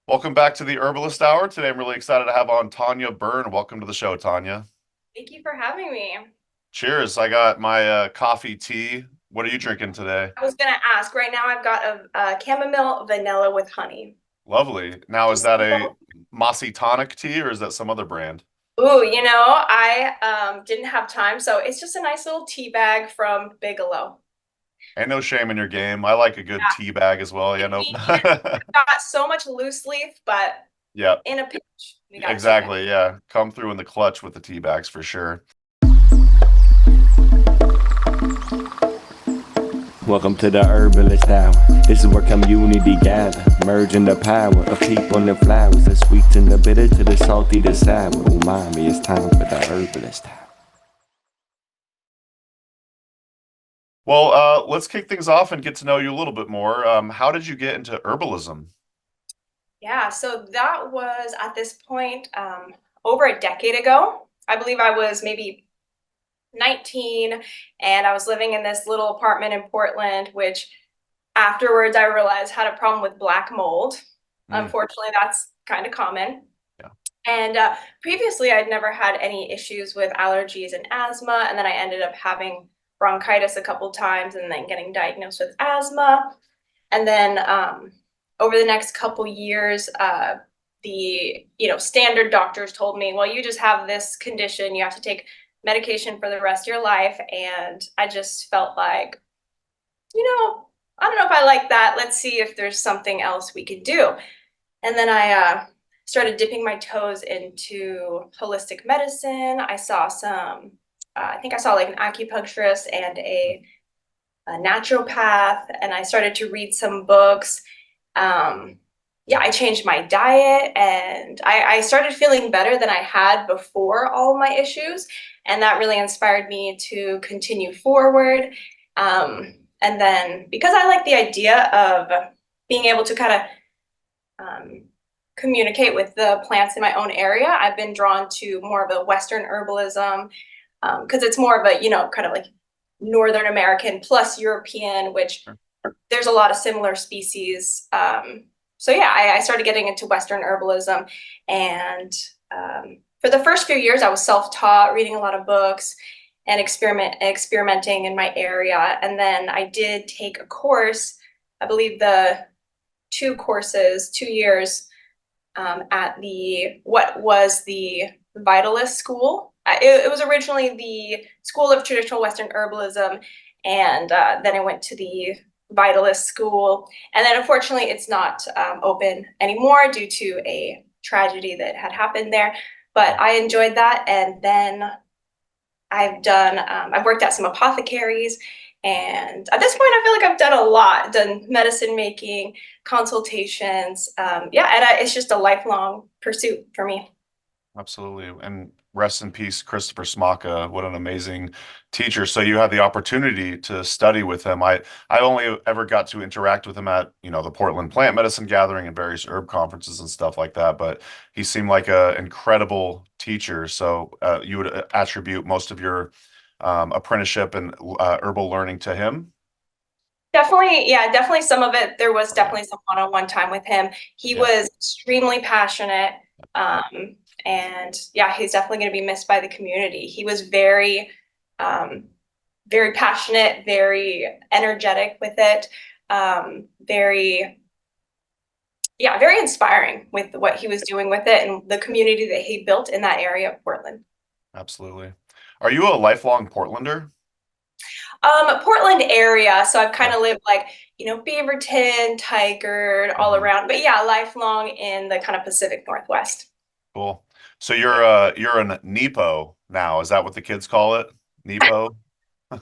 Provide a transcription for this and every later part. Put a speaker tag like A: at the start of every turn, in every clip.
A: Welcome back to the Herbalist Hour. Today I'm really excited to have on Tania Byrne. Welcome to the show, Tanya.
B: Thank you for having me.
A: Cheers. I got my coffee tea. What are you drinking today?
B: I was gonna ask, right now I've got a chamomile vanilla with honey.
A: Lovely. Now, is
B: Just
A: that a
B: simple.
A: Mossy tonic tea or is that some other brand?
B: Ooh, I didn't have time, so it's just a nice little tea bag from Bigelow.
A: Ain't no shame in your game. I like a good
B: Yeah,
A: tea bag as well. Yeah, nope.
B: convenient. I've got so much loose leaf, but
A: Yeah,
B: in a pinch, we gotta take it.
A: exactly. Yeah, come through in the clutch with the tea bags for sure.
C: Welcome to the Herbalist Hour. This is where community gather, merging the power of people and flowers, the sweet and the bitter to the salty, the sour. Umami, it's time for the Herbalist Hour.
A: Well, let's kick things off and get to know you a little bit more. How did you get into herbalism?
B: Yeah, so that was at this point over a decade ago. I believe I was maybe 19 and I was living in this little apartment in Portland, which afterwards I realized had a problem with black mold.
A: Mm,
B: Unfortunately, that's kind of common.
A: yeah.
B: And previously, I'd never had any issues with allergies and asthma. And then I ended up having bronchitis a couple times and then getting diagnosed with asthma. And then over the next couple years, the standard doctors told me, well, you just have this condition. You have to take medication for the rest of your life. And I just felt like, I don't know if I like that. Let's see if there's something else we could do. And then I started dipping my toes into holistic medicine. I saw I think I saw like an acupuncturist and a naturopath, and I started to read some books. Um, yeah, I changed my diet and I started feeling better than I had before all of my issues. And that really inspired me to continue forward. And then because I like the idea of being able to kind of um, communicate with the plants in my own area, I've been drawn to more of a Western herbalism because it's more of a, kind of like Northern American plus European, which there's a lot of similar species. So yeah, I started getting into Western herbalism, and for the first few years, I was self-taught, reading a lot of books and experimenting in my area. And then I did take a course, I believe the 2 courses, 2 years at the what was the Vitalist School. It was originally the School of Traditional Western Herbalism, and then I went to the Vitalist School. And then unfortunately, it's not open anymore due to a tragedy that had happened there. But I enjoyed that. And then I've worked at some apothecaries. And at this point, I feel like I've done a lot, done medicine making, consultations. Yeah, and it's just a lifelong pursuit for me.
A: Absolutely. And rest in peace, Christopher Smaka. What an amazing teacher. So you had the opportunity to study with him. I only ever got to interact with him at, the Portland Plant Medicine Gathering and various herb conferences and stuff like that. But he seemed like an incredible teacher. So you would attribute most of your apprenticeship and herbal learning to him.
B: Definitely, yeah, definitely some of it. There was
A: Okay.
B: definitely some one-on-one time with him. He
A: Yeah.
B: was extremely passionate. And yeah, he's definitely going to be missed by the community. He was um, very passionate, very energetic with it, very, yeah, very inspiring with what he was doing with it and the community that he built in that area of Portland.
A: Absolutely. Are you a lifelong Portlander?
B: Portland area. So I've kind
A: Yeah.
B: of lived like, Beaverton, Tigard, all
A: Mhm.
B: around. But yeah, lifelong in the kind of Pacific Northwest.
A: Cool. So
B: Yeah.
A: you're an Nepo now. Is that what the kids call it? Nepo?
B: I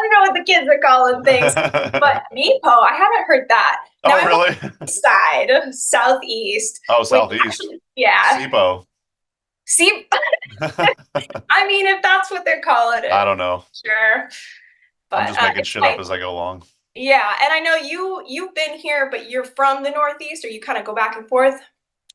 B: don't know what the kids are calling things, but Meepo, I haven't heard that. Now
A: Oh,
B: I'm on
A: really?
B: the east side, southeast,
A: Oh,
B: which
A: Southeast.
B: actually, yeah.
A: SIPO.
B: See, I mean, if that's what they're calling
A: I
B: it,
A: don't know.
B: sure.
A: I'm
B: But
A: just making
B: it's
A: shit up
B: like,
A: as I go along.
B: yeah. And I know you've been here, but you're from the Northeast, or you kind of go back and forth.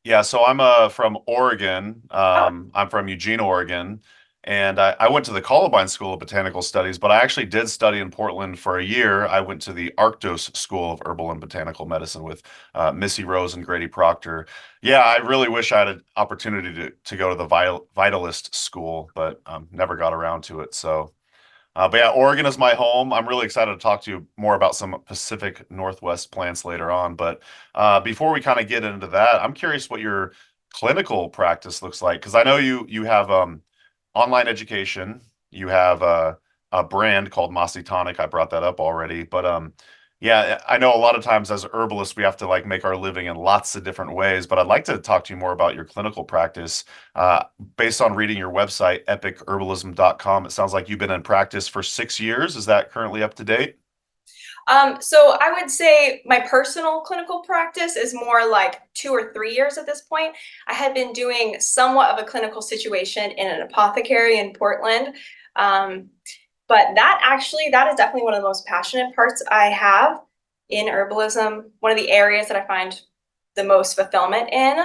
A: Yeah, so I'm from Oregon.
B: Oh,
A: I'm from Eugene, Oregon. And I went to the Columbine School of Botanical Studies, but I actually did study in Portland for a year. I went to the Arctos School of Herbal and Botanical Medicine with Missy Rose and Grady Proctor. Yeah, I really wish I had an opportunity to go to the Vitalist School, but never got around to it. So, but yeah, Oregon is my home. I'm really excited to talk to you more about some Pacific Northwest plants later on. But before we kind of get into that, I'm curious what your clinical practice looks like, because I know you have online education. You have a brand called Mossy Tonic. I brought that up already, but yeah, I know a lot of times as herbalists we have to like make our living in lots of different ways. But I'd like to talk to you more about your clinical practice. Uh, Based on reading your website, epicherbalism.com, it sounds like you've been in practice for 6 years. Is that currently up to date?
B: So I would say my personal clinical practice is more like 2 or 3 years at this point. I had been doing somewhat of a clinical situation in an apothecary in Portland. Um, but that is definitely one of the most passionate parts I have in herbalism. One of the areas that I find the most fulfillment in,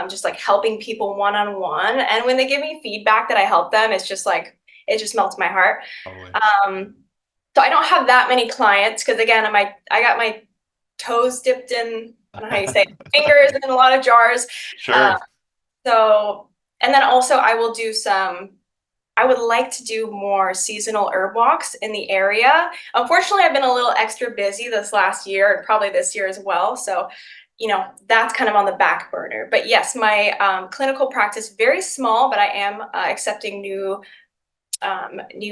B: just like helping people one-on-one. And when they give me feedback that I help them, it's just like, it just melts my heart.
A: Totally.
B: Um, so I don't have that many clients because again, I got my toes dipped in, I don't know how you say it, fingers in a lot of jars.
A: Sure.
B: So, and then also I would like to do more seasonal herb walks in the area. Unfortunately, I've been a little extra busy this last year and probably this year as well. So, that's kind of on the back burner. But yes, my clinical practice, very small, but I am accepting new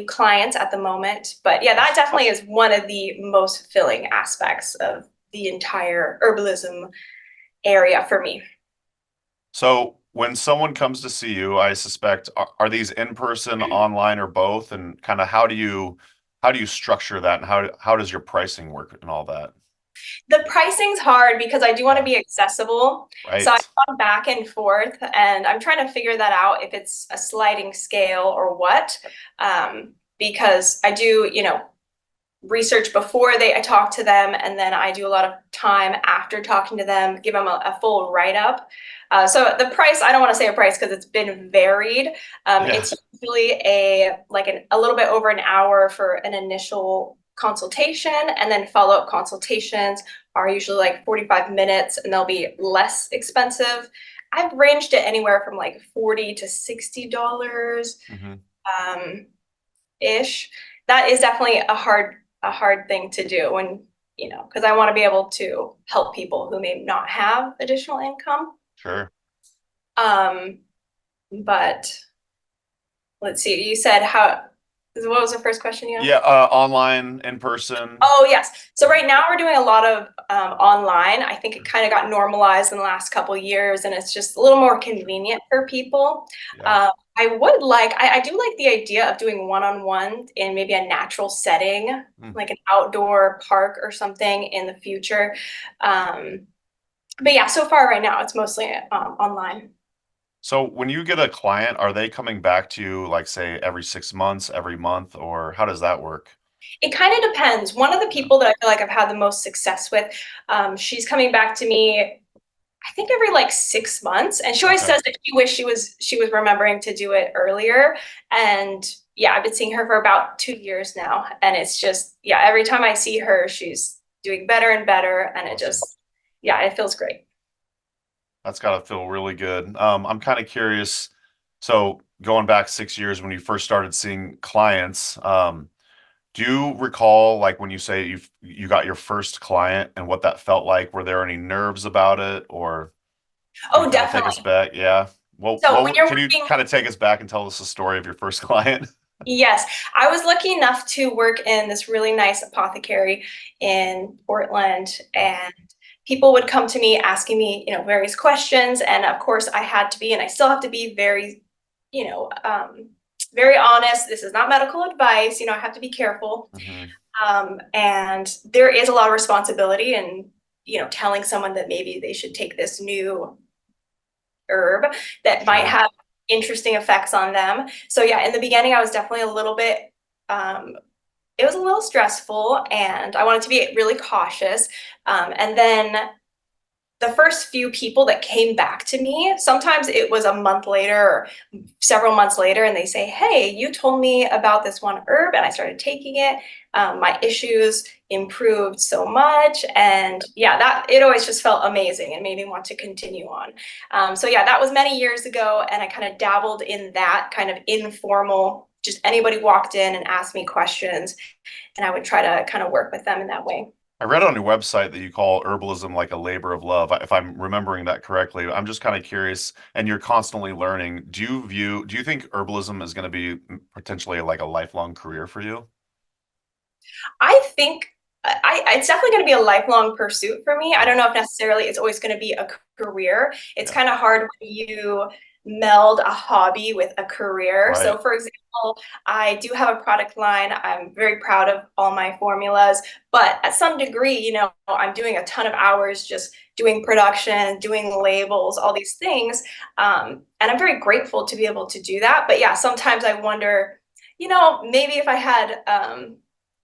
B: clients at the moment. But yeah, that definitely is one of the most fulfilling aspects of the entire herbalism area for me.
A: So when someone comes to see you, I suspect are these in person, online, or both? And kind of how do you structure that, and how does your pricing work and all that?
B: The pricing's hard because I do want to
A: Yeah,
B: be accessible. So I've
A: right.
B: gone back and forth and I'm trying to figure that out if it's a sliding scale or what. Because I do, research before I talk to them, and then I do a lot of time after talking to them, give them a full write-up. So the price, I don't want to say a price because it's been varied.
A: Yeah,
B: It's usually a little bit over an hour for an initial consultation, and then follow-up consultations are usually like 45 minutes and they'll be less expensive. I've ranged it anywhere from like $40 to $60
A: hmm,
B: um, ish. That is definitely a hard thing to do when, because I want to be able to help people who may not have additional income.
A: sure.
B: Um, but let's see, you said what was the first question you asked?
A: Yeah, online, in person.
B: Oh, yes. So right now we're doing a lot of online. I think it kind of got normalized in the last couple of years, and it's just a little more convenient for people.
A: Yeah.
B: I do like the idea of doing one-on-one in maybe a natural setting,
A: Hmm.
B: like an outdoor park or something in the future. Um, but yeah, so far right now it's mostly online.
A: So when you get a client, are they coming back to you like say every 6 months, every month, or how does that work?
B: It kind of depends. One of the
A: Yeah.
B: people that I feel like I've had the most success with, she's coming back to me I think every like 6 months, and she always
A: Okay.
B: says that she wished she was remembering to do it earlier. And yeah, I've been seeing her for about 2 years now, and it's just yeah, every time I see her, she's doing better and better, and it
A: Awesome.
B: just yeah, it feels great.
A: That's got to feel really good. I'm kind of curious. So going back 6 years when you first started seeing clients, do you recall like when you say you got your first client and what that felt like? Were there any nerves about it, or can you
B: Oh,
A: kind of take us
B: definitely.
A: back? Yeah. Well,
B: So when you're
A: can you
B: working,
A: kind of take us back and tell us the story of your first client?
B: yes, I was lucky enough to work in this really nice apothecary in Portland, and people would come to me asking me, various questions, and of course I had to be, and I still have to be very, you know, um, very honest. This is not medical advice, I have to be careful.
A: Hmm.
B: And there is a lot of responsibility in, telling someone that maybe they should take this new herb that might
A: Sure.
B: have interesting effects on them. So yeah, in the beginning, I was definitely a little bit, it was a little stressful and I wanted to be really cautious. And then the first few people that came back to me, sometimes it was a month later or several months later, and they say, hey, you told me about this one herb and I started taking it. My issues improved so much. And yeah, that it always just felt amazing and made me want to continue on. So yeah, that was many years ago. And I kind of dabbled in that kind of informal, just anybody walked in and asked me questions, and I would try to kind of work with them in that way.
A: I read on your website that you call herbalism like a labor of love. If I'm remembering that correctly, I'm just kind of curious, and you're constantly learning. Do you think herbalism is going to be potentially like a lifelong career for you?
B: I think it's definitely going to be a lifelong pursuit for me. I don't know if necessarily it's always going to be a career. It's
A: Yeah.
B: kind of hard when you meld a hobby with a career. So,
A: Right.
B: for example, I do have a product line. I'm very proud of all my formulas, but at some degree, I'm doing a ton of hours just doing production, doing labels, all these things. And I'm very grateful to be able to do that. But yeah, sometimes I wonder, maybe if I had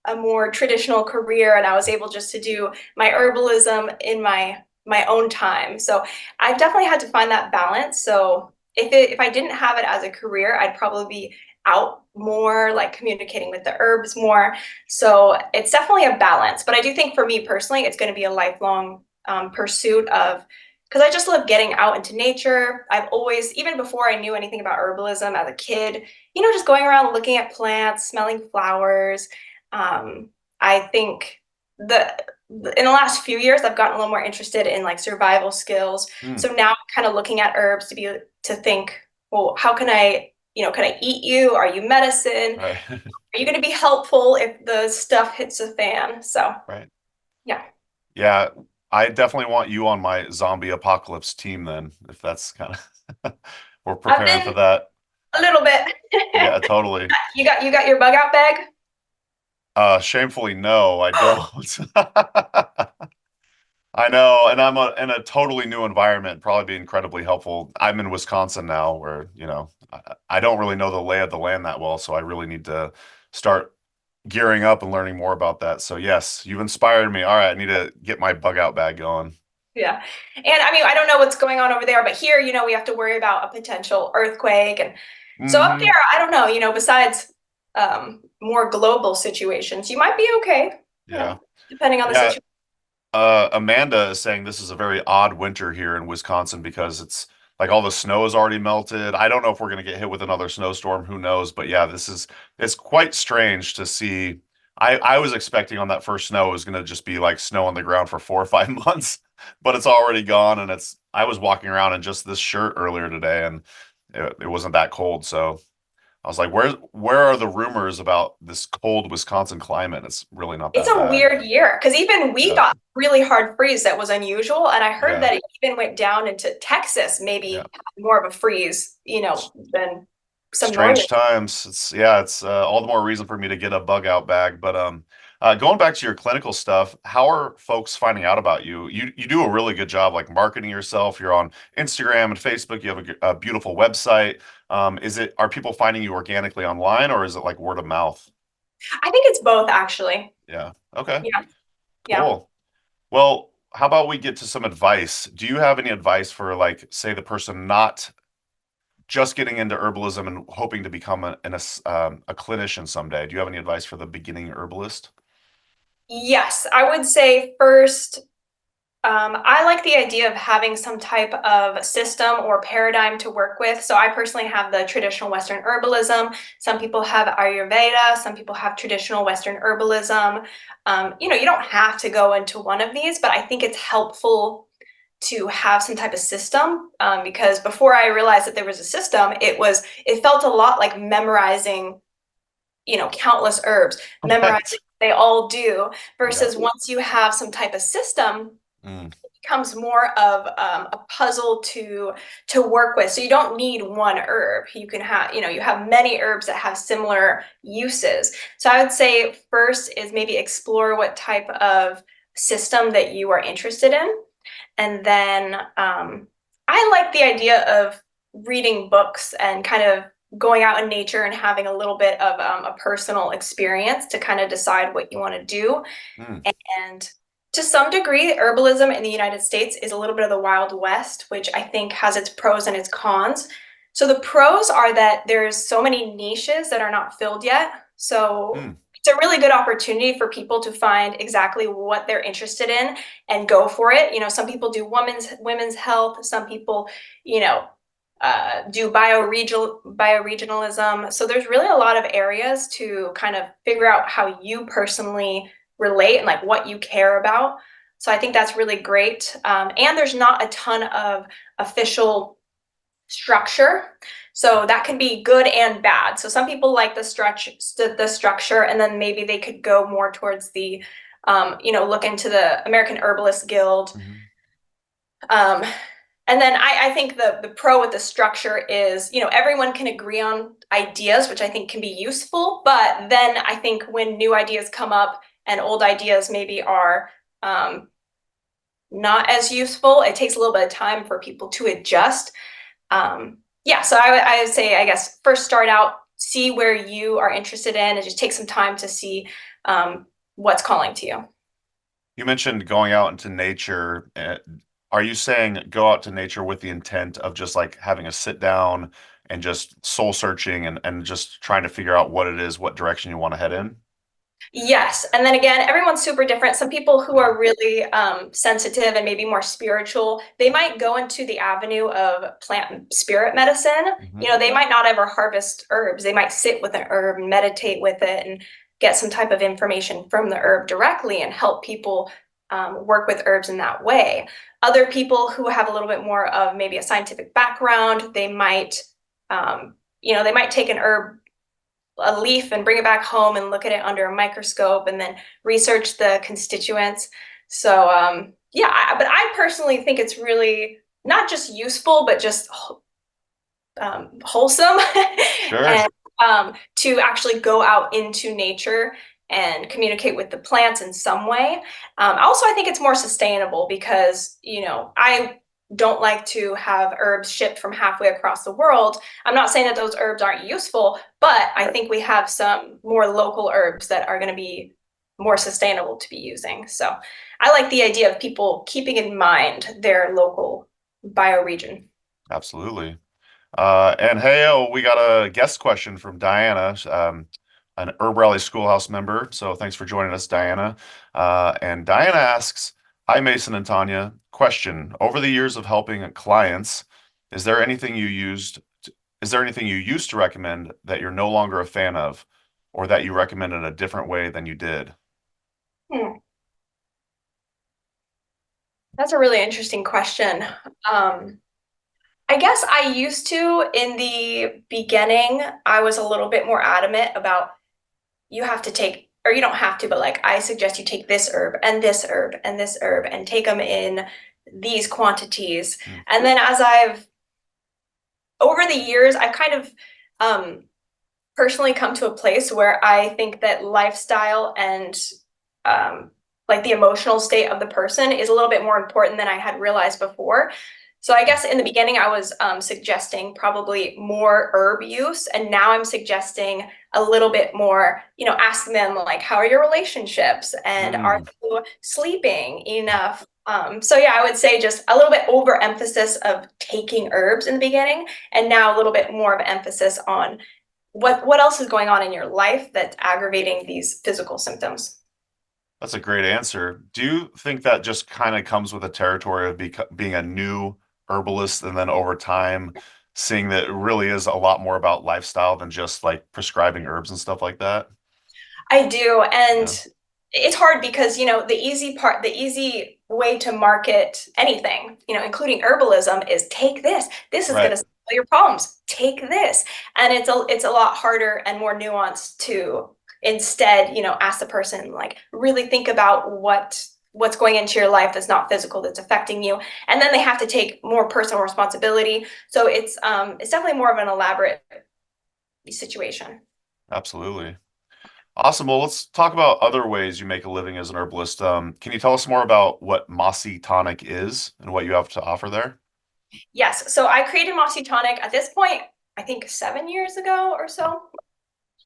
B: a more traditional career and I was able just to do my herbalism in my own time. So I've definitely had to find that balance. So if I didn't have it as a career, I'd probably be out more, like communicating with the herbs more. So it's definitely a balance. But I do think for me personally, it's going to be a lifelong pursuit of, because I just love getting out into nature. I've always, even before I knew anything about herbalism as a kid, just going around looking at plants, smelling flowers. I think in the last few years, I've gotten a little more interested in like survival skills.
A: Hmm.
B: So now I'm kind of looking at herbs to think, well, how can can I eat you? Are you medicine?
A: Right.
B: Are you going to be helpful if the stuff hits a fan? So
A: Right.
B: yeah.
A: Yeah. I definitely want you on my zombie apocalypse team then, if that's kind of we're
B: I've
A: preparing for
B: been
A: that.
B: a little bit.
A: Yeah, totally.
B: You got your bug out bag?
A: Shamefully, no, I don't. I know, and in a totally new environment, probably be incredibly helpful. I'm in Wisconsin now, where, I don't really know the lay of the land that well, so I really need to start gearing up and learning more about that. So yes, you've inspired me. All right, I need to get my bug out bag going.
B: Yeah. And I mean, I don't know what's going on over there, but here, we have to worry about a potential earthquake. And so up there,
A: Hmm.
B: I don't know, besides more global situations, you might be okay,
A: Yeah.
B: depending on the
A: Yeah.
B: situation.
A: Amanda is saying this is a very odd winter here in Wisconsin because it's like all the snow is already melted. I don't know if we're going to get hit with another snowstorm. Who knows? But yeah, it's quite strange to see. I was expecting on that first snow it was going to just be like snow on the ground for 4 or 5 months, but it's already gone. And I was walking around in just this shirt earlier today and it wasn't that cold. So I was like, where are the rumors about this cold Wisconsin climate? It's really not
B: It's
A: that
B: a
A: bad.
B: weird year because even we
A: Yeah.
B: got really hard freeze that was unusual. And I heard
A: Yeah.
B: that it even went down into Texas,
A: Yeah.
B: maybe more of a freeze, than some northern.
A: Strange times. It's all the more reason for me to get a bug out bag. But going back to your clinical stuff, how are folks finding out about you? You do a really good job like marketing yourself. You're on Instagram and Facebook. You have a beautiful website. Are people finding you organically online or is it like word of mouth?
B: I think it's both, actually.
A: Yeah. Okay.
B: Yeah. Yeah.
A: Cool. Well, how about we get to some advice? Do you have any advice for like, say, the person not just getting into herbalism and hoping to become a clinician someday? Do you have any advice for the beginning herbalist?
B: Yes, I would say first, I like the idea of having some type of system or paradigm to work with. So I personally have the traditional Western herbalism. Some people have Ayurveda. Some people have traditional Western herbalism. You don't have to go into one of these, but I think it's helpful to have some type of system, because before I realized that there was a system, it felt a lot like memorizing, countless herbs,
A: Right.
B: memorizing what they all do,
A: Yeah.
B: versus once you have some type of system,
A: Mm,
B: becomes more of a puzzle to work with. So you don't need one herb. You can have, you have many herbs that have similar uses. So I would say first is maybe explore what type of system that you are interested in. And then I like the idea of reading books and kind of going out in nature and having a little bit of a personal experience to kind of decide what you want to do
A: mm.
B: and To some degree, herbalism in the United States is a little bit of the Wild West, which I think has its pros and its cons. So the pros are that there's so many niches that are not filled yet. So it's a really good opportunity for people to find exactly what they're interested in and go for it. You know, some people do women's health, some people, you know, do bioregionalism. So there's really a lot of areas to kind of figure out how you personally relate and like what you care about. So I think that's really great. And there's not a ton of official structure. So that can be good and bad. So some people like the structure, and then maybe they could go more towards the, you know, look into the American Herbalist Guild. And then I think the pro with the structure is, you know, everyone can agree on ideas, which I think can be useful. But then I think when new ideas come up and old ideas maybe are not as useful, it takes a little bit of time for people to adjust. Yeah, so I would say, I guess, first start out, see where you are interested in, and just take some time to see what's calling to you.
A: You mentioned going out into nature. Are you saying go out to nature with the intent of just like having a sit down and just soul searching and just trying to figure out what it is, what direction you want to head in?
B: Yes. And then again, everyone's super different. Some people who are really sensitive and maybe more spiritual, they might go into the avenue of plant and spirit medicine. You know, they might not ever harvest herbs. They might sit with an herb, meditate with it, and get some type of information from the herb directly and help people work with herbs in that way. Other people who have a little bit more of maybe a scientific background, they might, you know, they might take an herb, a leaf, and bring it back home and look at it under a microscope and then research the constituents. So yeah, but I personally think it's really not just useful, but just wholesome.
A: Sure.
B: And to actually go out into nature and communicate with the plants in some way. Also, I think it's more sustainable because, you know, I don't like to have herbs shipped from halfway across the world. I'm not saying that those herbs aren't useful, but I think we have some more local herbs that are going to be more sustainable to be using. So I like the idea of people keeping in mind their local bioregion.
A: Absolutely. And hey, we got a guest question from Diana, an HerbRally Schoolhouse member. So thanks for joining us, Diana. And Diana asks, hi, Mason and Tanya. Question: over the years of helping clients, is there anything you used to recommend that you're no longer a fan of, or that you recommend in a different way than you did?
B: That's a really interesting question. I guess I used to, in the beginning, I was a little bit more adamant about you have to take, or you don't have to, but like I suggest you take this herb and this herb and this herb and take them in these quantities. And then over the years, I've kind of personally come to a place where I think that lifestyle and like the emotional state of the person is a little bit more important than I had realized before. So I guess in the beginning I was suggesting probably more herb use, and now I'm suggesting a little bit more, you know, ask them like, how are your relationships, and are you sleeping enough? So yeah, I would say just a little bit overemphasis of taking herbs in the beginning, and now a little bit more of emphasis on what else is going on in your life that's aggravating these physical symptoms.
A: That's a great answer. Do you think that just kind of comes with the territory of being a new herbalist, and then over time seeing that it really is a lot more about lifestyle than just like prescribing herbs and stuff like that?
B: I do, and
A: Yeah.
B: it's hard because, you know, the easy way to market anything, you know, including herbalism, is take this. This is going to solve your problems. Take this, and it's a lot harder and more nuanced to instead, you know, ask the person like really think about what's going into your life that's not physical, that's affecting you, and then they have to take more personal responsibility. So it's definitely more of an elaborate situation.
A: Absolutely. Awesome. Well, let's talk about other ways you make a living as an herbalist. Can you tell us more about what Mossy Tonic is and what you have to offer there?
B: Yes, so I created Mossy Tonic at this point, I think 7 years ago or so.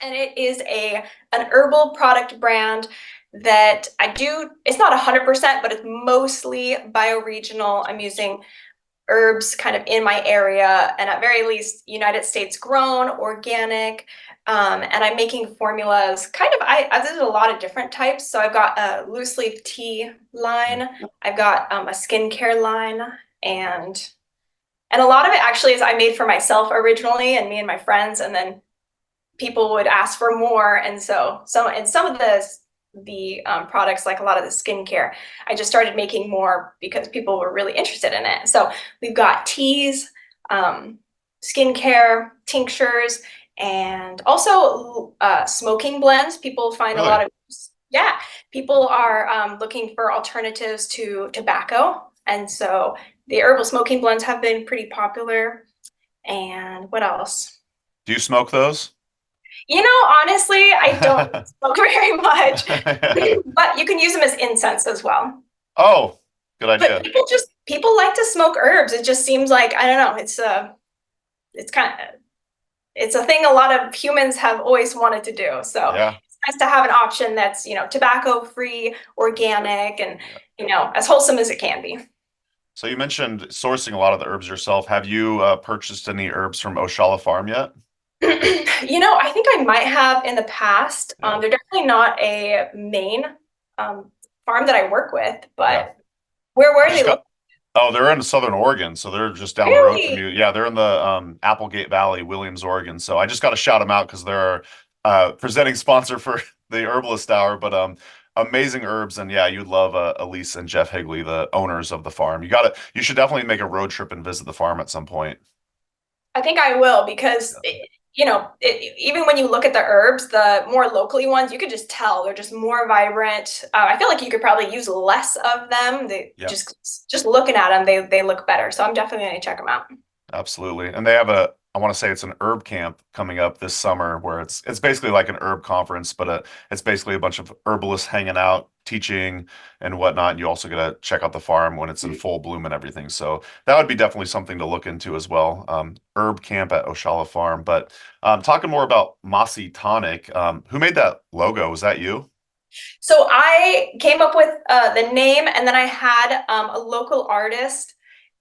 B: And it is an herbal product brand that it's not 100%, but it's mostly bioregional. I'm using herbs kind of in my area and at very least United States grown, organic. And I'm making formulas kind of, I did a lot of different types. So I've got a loose leaf tea line. I've got a skincare line, and a lot of it actually is I made for myself originally and me and my friends, and then people would ask for more. And so some of the products, like a lot of the skincare, I just started making more because people were really interested in it. So we've got teas, skincare, tinctures, and also smoking blends. People find a lot of, yeah, people are looking for alternatives to tobacco. And so the herbal smoking blends have been pretty popular. And what else?
A: Do you smoke those?
B: Honestly, I don't smoke very much, but you can use them as incense as well.
A: Oh, good idea.
B: But people like to smoke herbs. It just seems like, I don't know, it's a thing a lot of humans have always wanted to do. So
A: Yeah.
B: it's nice to have an option that's, tobacco free, organic, and, as wholesome as it can be.
A: So you mentioned sourcing a lot of the herbs yourself. Have you purchased any herbs from Oshala Farm yet?
B: I think I might have in the past.
A: Yeah.
B: They're definitely not a main farm that I work with, but where are they located?
A: Oh, they're in Southern Oregon, so they're just down the road from you. Yeah, they're in the Applegate Valley, Williams, Oregon. So I just got to shout them out because they're presenting sponsor for the Herbalist Hour. But amazing herbs, and yeah, you'd love Elise and Jeff Higley, the owners of the farm. You should definitely make a road trip and visit the farm at some point.
B: I think I will because even when you look at the herbs, the more locally ones, you could just tell they're just more vibrant. I feel like you could probably use less of them. Just looking at them, they look better. So I'm definitely going to check them out.
A: Absolutely. And they have I want to say it's an herb camp coming up this summer where it's basically like an herb conference, but it's basically a bunch of herbalists hanging out, teaching and whatnot. And you also get to check out the farm when it's in full bloom and everything. So that would be definitely something to look into as well. Herb camp at Oshala Farm. But talking more about Mossy Tonic, who made that logo? Was that you?
B: So I came up with the name, and then I had a local artist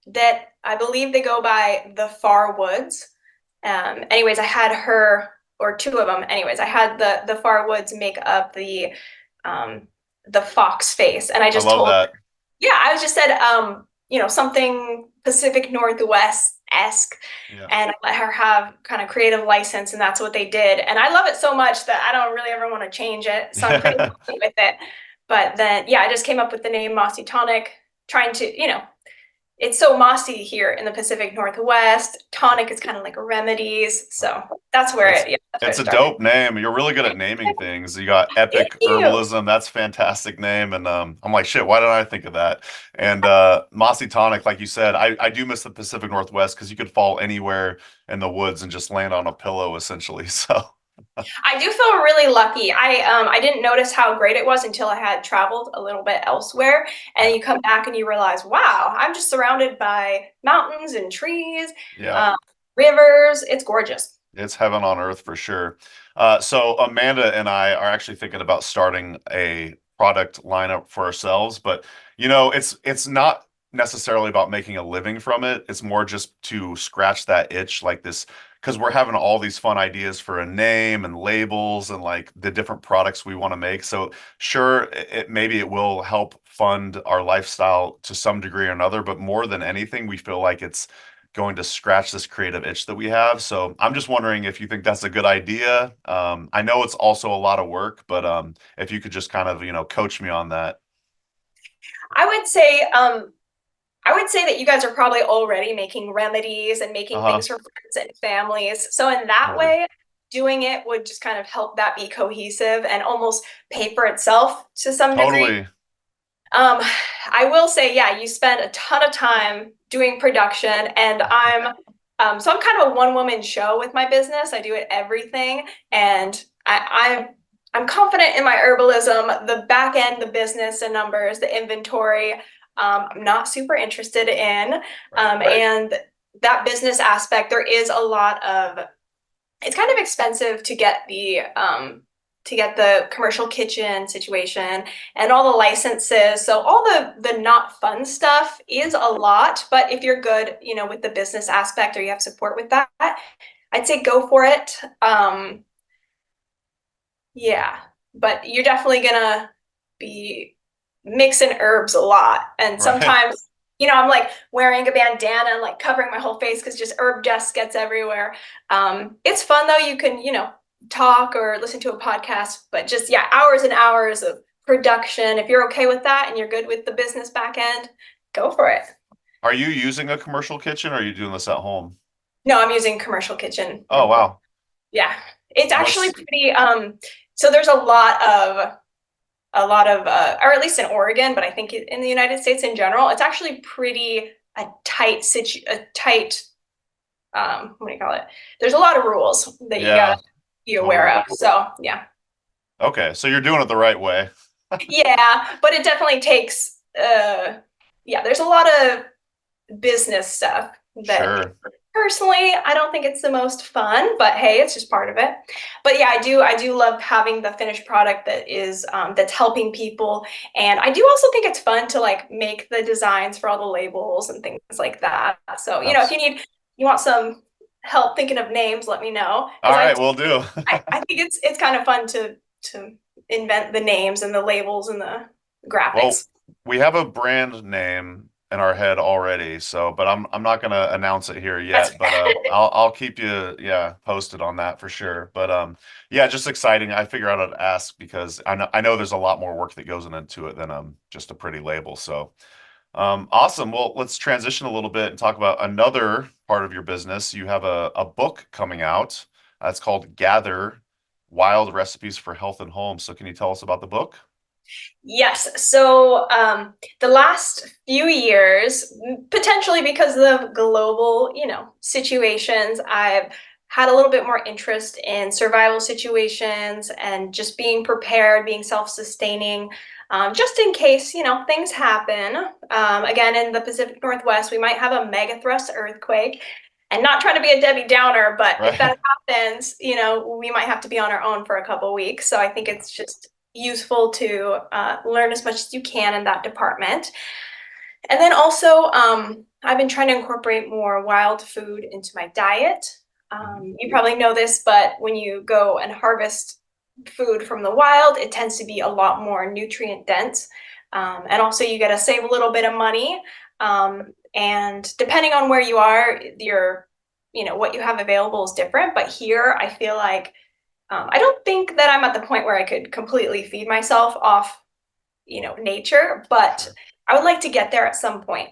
B: that I believe they go by the Far Woods. Anyways, I had her, or two of them. Anyways, I had the Far Woods make up the fox face, and I just
A: love that.
B: Yeah, I just said something Pacific Northwest-esque, and I let her have kind of creative license, and that's what they did. And I love it so much that I don't really ever want to change it, so I'm pretty happy with it. But then, yeah, I just came up with the name Mossy Tonic, trying to, it's so mossy here in the Pacific Northwest. Tonic is kind of like remedies. So that's where
A: it's a dope name. You're really good at naming things. You got Epic Herbalism. That's a fantastic name. And I'm like, shit, why didn't I think of that? And Mossy Tonic, like you said, I do miss the Pacific Northwest because you could fall anywhere in the woods and just land on a pillow essentially. So
B: I do feel really lucky. I didn't notice how great it was until I had traveled a little bit elsewhere, and you come back and you realize, wow, I'm just surrounded by mountains and trees, rivers. It's gorgeous.
A: It's heaven on earth for sure. So Amanda and I are actually thinking about starting a product lineup for ourselves, but it's not necessarily about making a living from it. It's more just to scratch that itch, like this, because we're having all these fun ideas for a name and labels and like the different products we want to make. So sure, maybe it will help fund our lifestyle to some degree or another, but more than anything, we feel like it's going to scratch this creative itch that we have. So I'm just wondering if you think that's a good idea. I know it's also a lot of work, but if you could just kind of, coach me on that.
B: I would say that you guys are probably already making remedies and making things for friends and families. So in that way, doing it would just kind of help that be cohesive and almost pay for itself to some degree. I will say, yeah, you spend a ton of time doing production, and I'm kind of a one-woman show with my business. I do it everything, and I'm confident in my herbalism, the back end, the business and numbers, the inventory. I'm not super interested in, and that business aspect. There is a lot of, it's kind of expensive to get the to get the commercial kitchen situation and all the licenses. So all the not fun stuff is a lot, but if you're good, you know, with the business aspect or you have support with that, I'd say go for it. Yeah, but you're definitely gonna be mixing herbs a lot. And
A: Right.
B: sometimes, you know, I'm like wearing a bandana and like covering my whole face because just herb dust gets everywhere. It's fun though. You can, you know, talk or listen to a podcast, but just, yeah, hours and hours of production. If you're okay with that and you're good with the business back end, go for it.
A: Are you using a commercial kitchen or are you doing this at home?
B: No, I'm using commercial kitchen.
A: Oh, wow.
B: Yeah, it's actually
A: What's
B: pretty, so there's a lot of or at least in Oregon, but I think in the United States in general, it's actually pretty a tight what do you call it? There's a lot of rules that you gotta
A: yeah,
B: be aware
A: totally.
B: of. So yeah.
A: Okay, so you're doing it the right way.
B: Yeah, but it definitely takes yeah, there's a lot of business stuff that
A: Sure.
B: personally I don't think it's the most fun, but hey, it's just part of it. But yeah, I do love having the finished product that is that's helping people. And I do also think it's fun to like make the designs for all the labels and things like that. So, you know, if
A: Abs-
B: you want some help thinking of names, let me know.
A: All
B: Because
A: right, we'll do.
B: I think it's kind of fun to invent the names and the labels and the
A: Well,
B: graphics.
A: we have a brand name in our head already, so but I'm not gonna announce it here
B: That's
A: yet, but I'll keep you yeah posted on that for sure. But yeah, just exciting. I figure out how to ask because I know there's a lot more work that goes into it than just a pretty label. So awesome. Well, let's transition a little bit and talk about another part of your business. You have a book coming out. It's called Gather Wild Recipes for Health and Home. So can you tell us about the book?
B: Yes. So the last few years, potentially because of global, you know, situations, I've had a little bit more interest in survival situations and just being prepared, being self-sustaining, just in case, you know, things happen. Again, in the Pacific Northwest, we might have a mega thrust earthquake. And not trying to be a Debbie Downer, but if
A: Right.
B: that happens, you know, we might have to be on our own for a couple weeks. So I think it's just useful to learn as much as you can in that department. And then also, I've been trying to incorporate more wild food into my diet.
A: Mhm.
B: You probably know this, but when you go and harvest food from the wild, it tends to be a lot more nutrient dense. And also, you get to save a little bit of money. And depending on where you are, you know, what you have available is different. But here, I feel like I don't think that I'm at the point where I could completely feed myself off, you know, nature, but
A: Sure.
B: I would like to get there at some point.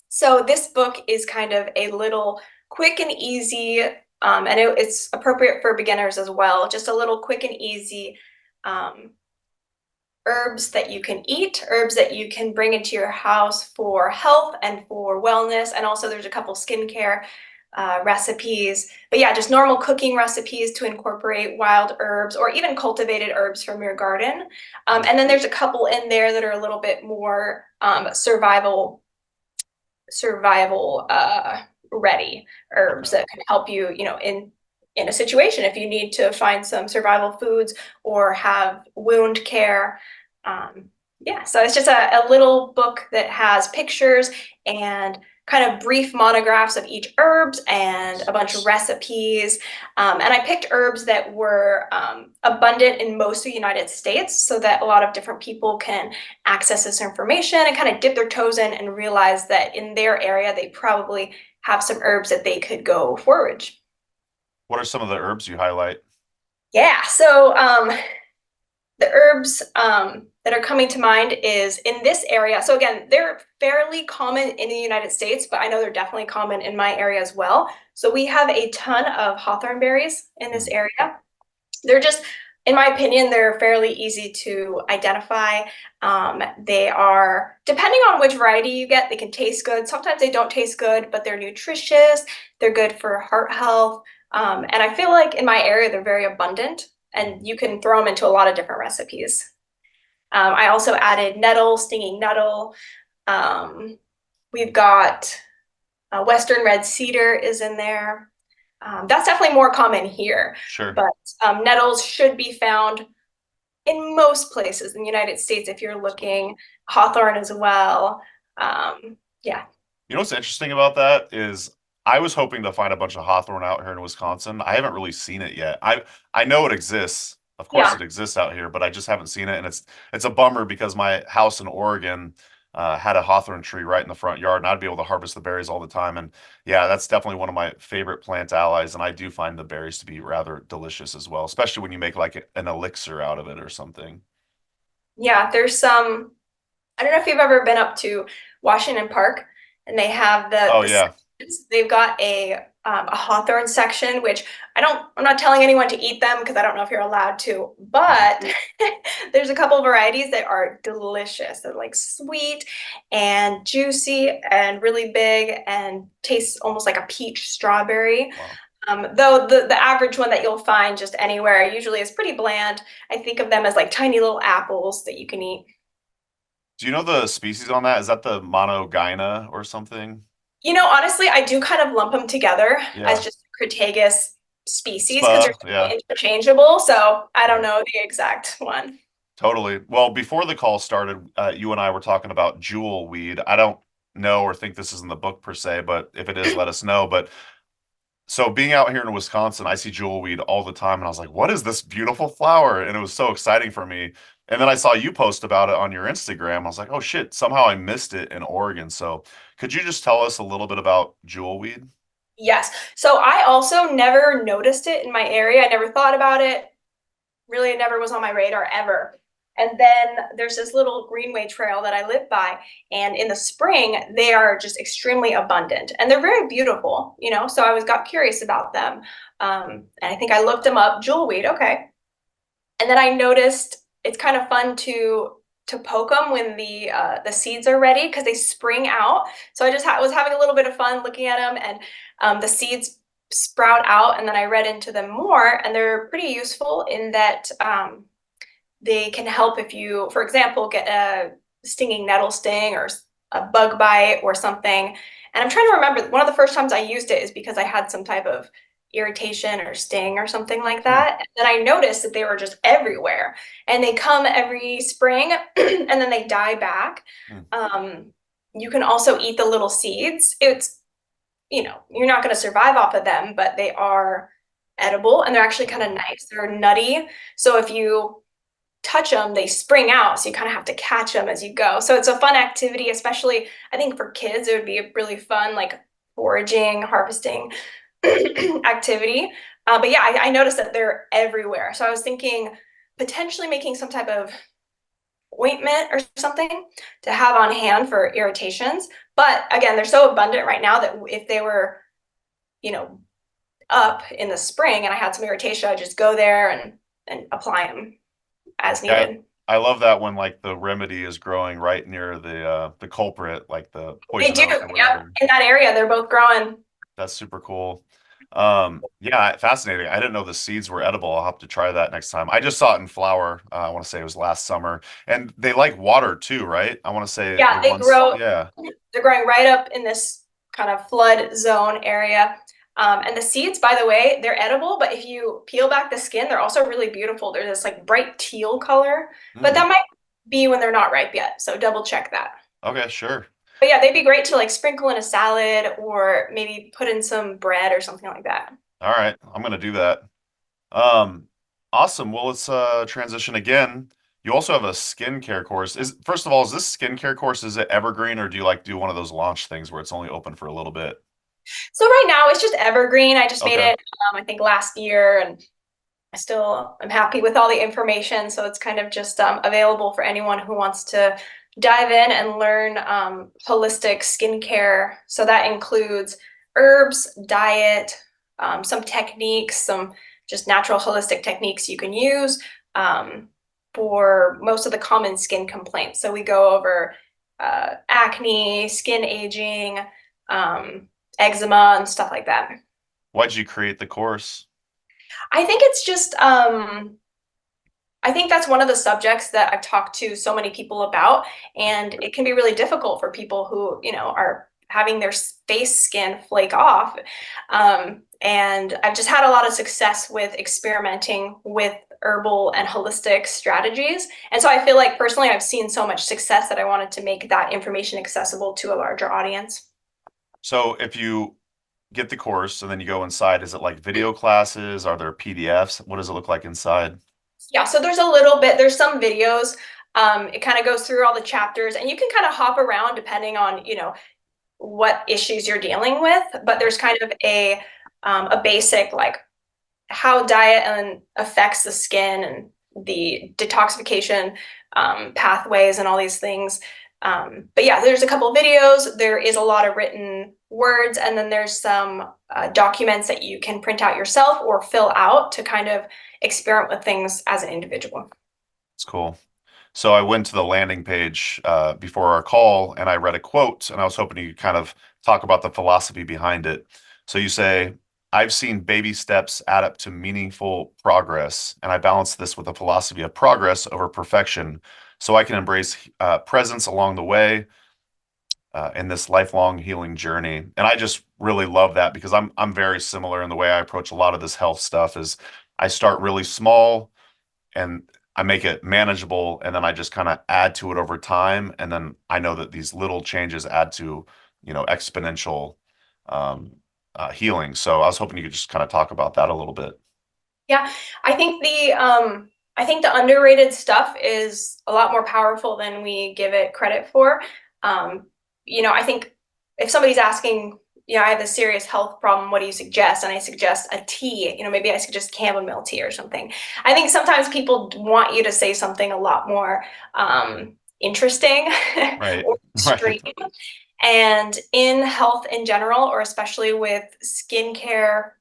B: So this book is kind of a little quick and easy, and it's appropriate for beginners as well. Just a little quick and easy um, herbs that you can eat, herbs that you can bring into your house for health and for wellness. And also there's a couple skincare recipes. But yeah, just normal cooking recipes to incorporate wild herbs or even cultivated herbs from your garden. And then there's a couple in there that are a little bit more survival ready herbs
A: Okay.
B: that can help you, you know, in a situation if you need to find some survival foods or have wound care. Yeah, so it's just a little book that has pictures and kind of brief monographs of each herbs and a bunch of recipes. And I picked herbs that were abundant in most of the United States so that a lot of different people can access this information and kind of dip their toes in and realize that in their area, they probably have some herbs that they could go forage.
A: What are some of the herbs you highlight?
B: Yeah, so the herbs that are coming to mind is in this area. So again, they're fairly common in the United States, but I know they're definitely common in my area as well. So we have a ton of hawthorn berries in this area. They're just, in my opinion, they're fairly easy to identify. They are, depending on which variety you get, they can taste good. Sometimes they don't taste good, but they're nutritious. They're good for heart health. And I feel like in my area, they're very abundant and you can throw them into a lot of different recipes. I also added nettle, stinging nettle. We've got Western red cedar is in there. That's definitely more common here,
A: Sure.
B: but nettles should be found in most places in the United States, if you're looking, hawthorn as well. Yeah.
A: You know what's interesting about that is I was hoping to find a bunch of hawthorn out here in Wisconsin. I haven't really seen it yet. I know it exists. Of course
B: Yeah.
A: it exists out here, but I just haven't seen it, and it's a bummer because my house in Oregon had a hawthorn tree right in the front yard, and I'd be able to harvest the berries all the time. And yeah, that's definitely one of my favorite plant allies, and I do find the berries to be rather delicious as well, especially when you make like an elixir out of it or something.
B: Yeah. There's some, I don't know if you've ever been up to Washington Park and they have
A: Oh yeah.
B: they've got a hawthorn section, which I'm not telling anyone to eat them because I don't know if you're allowed to, but there's a couple varieties that are delicious. They're like sweet and juicy and really big and tastes almost like a peach strawberry.
A: Wow.
B: Though the average one that you'll find just anywhere usually is pretty bland. I think of them as like tiny little apples that you can eat.
A: Do you know the species on that? Is that the monogyna or something?
B: Honestly, I do kind of lump them together as
A: Yeah.
B: just Crataegus species because they're
A: Spa, yeah.
B: interchangeable. So I don't
A: Right.
B: know the exact one.
A: Totally. Well, before the call started, you and I were talking about jewel weed. I don't know or think this is in the book per se, but if it is, let us know. But so being out here in Wisconsin, I see jewel weed all the time, and I was like, "What is this beautiful flower?" And it was so exciting for me. And then I saw you post about it on your Instagram. I was like, "Oh shit!" Somehow I missed it in Oregon. So could you just tell us a little bit about jewel weed?
B: Yes. So I also never noticed it in my area. I never thought about it. Really, it never was on my radar ever. And then there's this little greenway trail that I live by, and in the spring they are just extremely abundant and they're very beautiful, So I was got curious about them, and I think I looked them up. Jewelweed, okay. And then I noticed it's kind of fun to poke them when the seeds are ready because they spring out. So I just was having a little bit of fun looking at them, and the seeds sprout out. And then I read into them more, and they're pretty useful in that they can help if you, for example, get a stinging nettle sting or a bug bite or something. And I'm trying to remember, one of the first times I used it is because I had some type of irritation or sting or something like
A: Hmm.
B: that. And then I noticed that they were just everywhere, and they come every spring and then they die back.
A: Hmm.
B: You can also eat the little seeds. You're not going to survive off of them, but they are edible and they're actually kind of nice. They're nutty. So if you touch them, they spring out. So you kind of have to catch them as you go. So it's a fun activity, especially I think for kids, it would be a really fun, like foraging, harvesting activity. But yeah, I noticed that they're everywhere. So I was thinking potentially making some type of ointment or something to have on hand for irritations. But again, they're so abundant right now that if they were, you know, up in the spring and I had some irritation, I'd just go there and apply them as
A: Yeah,
B: needed.
A: I love that when like the remedy is growing right near the culprit, like the
B: They
A: poison
B: do,
A: oak or
B: yep.
A: whatever.
B: In that area, they're both growing.
A: That's super cool. Yeah, fascinating. I didn't know the seeds were edible. I'll have to try that next time. I just saw it in flower. I want to say it was last summer, and they like water too, right? I want to say
B: Yeah,
A: the ones, yeah.
B: they're growing right up in this kind of flood zone area. And the seeds, by the way, they're edible, but if you peel back the skin, they're also really beautiful. They're this like bright teal color, but
A: Hmm.
B: that might be when they're not ripe yet. So double check that.
A: Okay, sure.
B: But yeah, they'd be great to like sprinkle in a salad or maybe put in some bread or something like that.
A: All right, I'm gonna do that. Um, awesome. Well, let's transition again. You also have a skincare course. Is first of all, is this skincare course, is it evergreen, or do you like do one of those launch things where it's only open for a little bit?
B: So right now it's just evergreen. I just made
A: Okay.
B: it, I think last year, and I still am happy with all the information. So it's kind of just available for anyone who wants to dive in and learn holistic skincare. So that includes herbs, diet, some techniques, some just natural holistic techniques you can use for most of the common skin complaints. So we go over acne, skin aging, eczema, and stuff like that.
A: Why'd you create the course?
B: I think it's just I think that's one of the subjects that I've talked to so many people about, and it can be really difficult for people who, are having their face skin flake off. And I've just had a lot of success with experimenting with herbal and holistic strategies. And so I feel like personally, I've seen so much success that I wanted to make that information accessible to a larger audience.
A: So if you get the course and then you go inside, is it like video classes? Are there PDFs? What does it look like inside?
B: Yeah, so there's a little bit, there's some videos. It kind of goes through all the chapters, and you can kind of hop around depending on, what issues you're dealing with. But there's kind of a basic, like, how diet and affects the skin and the detoxification pathways and all these things. But yeah, there's a couple of videos. There is a lot of written words, and then there's some documents that you can print out yourself or fill out to kind of experiment with things as an individual.
A: It's cool. So I went to the landing page before our call and I read a quote, and I was hoping you could kind of talk about the philosophy behind it. So you say, I've seen baby steps add up to meaningful progress, and I balance this with a philosophy of progress over perfection so I can embrace presence along the way in this lifelong healing journey. And I just really love that because I'm very similar in the way I approach a lot of this health stuff is I start really small and I make it manageable, and then I just kind of add to it over time. And then I know that these little changes add to, exponential healing. So I was hoping you could just kind of talk about that a little bit.
B: Yeah, I think the underrated stuff is a lot more powerful than we give it credit for. I think if somebody's asking, I have a serious health problem, what do you suggest? And I suggest a tea, maybe I suggest chamomile tea or something. I think sometimes people want you to say something a lot more interesting
A: Right.
B: or extreme.
A: Right.
B: And in health in general, or especially with skincare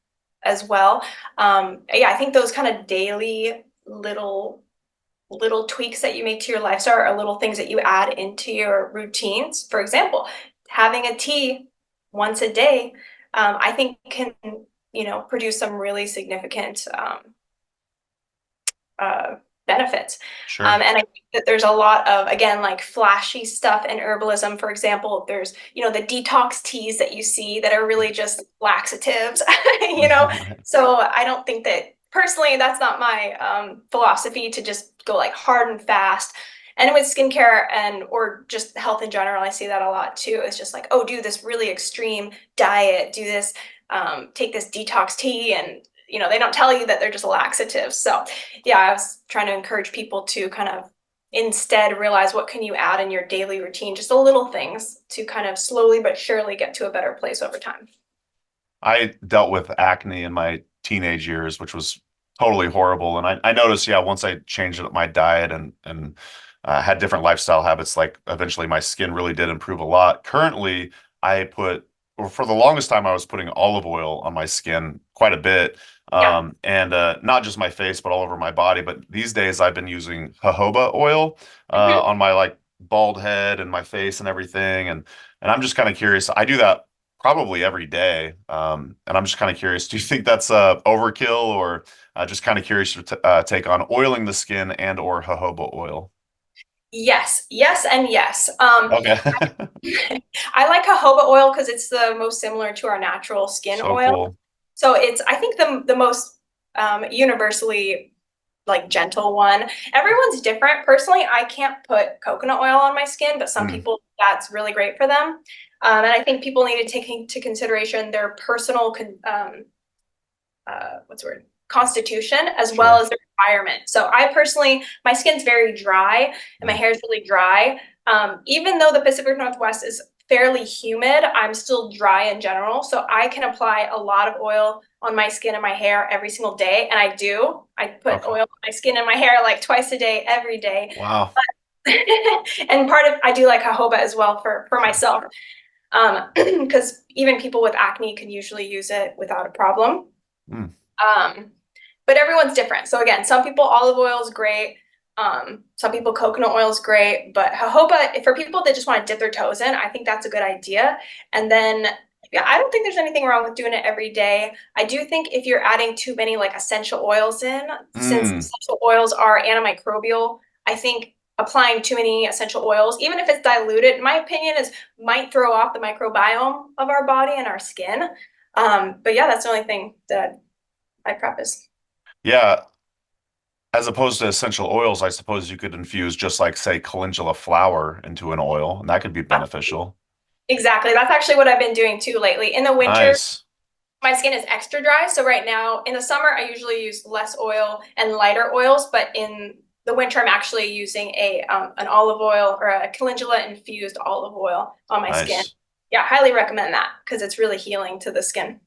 B: as well, yeah, I think those kind of daily little tweaks that you make to your lifestyle are little things that you add into your routines. For example, having a tea once a day, I think can, produce some really significant benefits.
A: Sure.
B: And I think that there's a lot of, again, like flashy stuff in herbalism. For example, there's, the detox teas that you see that are really just laxatives,
A: Right.
B: So I don't think that personally, that's not my philosophy to just go like hard and fast. And with skincare or just health in general, I see that a lot too. It's just like, oh, do this really extreme diet, do this, take this detox tea, and they don't tell you that they're just laxatives. So yeah, I was trying to encourage people to kind of instead realize what can you add in your daily routine, just the little things to kind of slowly but surely get to a better place over time.
A: I dealt with acne in my teenage years, which was totally horrible. And I noticed, yeah, once I changed up my diet and had different lifestyle habits, like eventually my skin really did improve a lot. Currently, or for the longest time, I was putting olive oil on my skin quite a bit.
B: Yeah.
A: And not just my face, but all over my body. But these days I've been using jojoba oil
B: Mhm.
A: on my like bald head and my face and everything. And I'm just kind of curious. I do that probably every day. And I'm just kind of curious, do you think that's overkill, or just kind of curious to take on oiling the skin and or jojoba oil?
B: Yes, yes, and yes.
A: Okay.
B: I like jojoba oil because it's the most similar to our natural skin
A: So
B: oil.
A: cool.
B: So it's, I think, the most universally like gentle one. Everyone's different. Personally, I can't put coconut oil on my skin, but some
A: Mm,
B: people, that's really great for them. And I think people need to take into consideration their personal what's the word? Constitution, as well
A: sure.
B: as their environment. So I personally, my skin's very dry and my
A: Mm,
B: hair is really dry. Even though the Pacific Northwest is fairly humid, I'm still dry in general. So I can apply a lot of oil on my skin and my hair every single day. And I do. I put
A: okay.
B: oil on my skin and my hair like twice a day, every day.
A: Wow.
B: And part of, I do like jojoba as well for
A: Sure.
B: myself. Because even people with acne can usually use it without a problem.
A: Mm,
B: Um, but everyone's different. So again, some people olive oil is great. Some people coconut oil is great, but jojoba, for people that just want to dip their toes in, I think that's a good idea. And then, yeah, I don't think there's anything wrong with doing it every day. I do think if you're adding too many like essential oils in, since
A: mm,
B: essential oils are antimicrobial, I think applying too many essential oils, even if it's diluted, in my opinion, might throw off the microbiome of our body and our skin. But yeah, that's the only thing that I preface.
A: Yeah. As opposed to essential oils, I suppose you could infuse just like, say, calendula flower into an oil, and that could be beneficial.
B: Exactly. That's actually what I've been doing too lately. In the winter,
A: Nice.
B: my skin is extra dry. So right now in the summer, I usually use less oil and lighter oils, but in the winter, I'm actually using an olive oil or a calendula infused olive oil on my skin.
A: Nice.
B: Yeah, highly recommend that because it's really healing to the skin.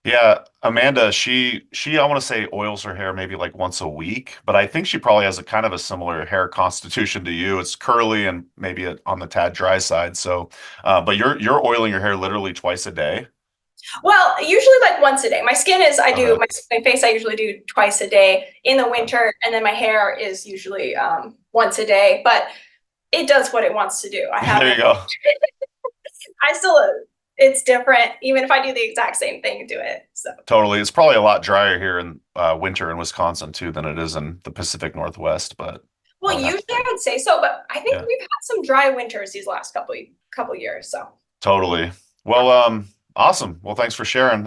A: Yeah, Amanda, she I want to say oils her hair maybe like once a week, but I think she probably has a kind of a similar hair constitution to you. It's curly and maybe on the tad dry side. So, but you're oiling your hair literally twice a day.
B: Well, usually like once a day. My skin is,
A: Okay.
B: my face, I usually do twice a day in the winter, and then my hair is usually once a day, but it does what it wants to do.
A: There you go.
B: I still, it's different, even if I do the exact same thing and do it. So,
A: Totally. It's probably a lot drier here in winter in Wisconsin too than it is in the Pacific Northwest, but I
B: well,
A: would have
B: usually
A: to,
B: I would say so, but I think
A: yeah,
B: we've had some dry winters these last couple years. So,
A: totally. Well, awesome. Well, thanks for sharing.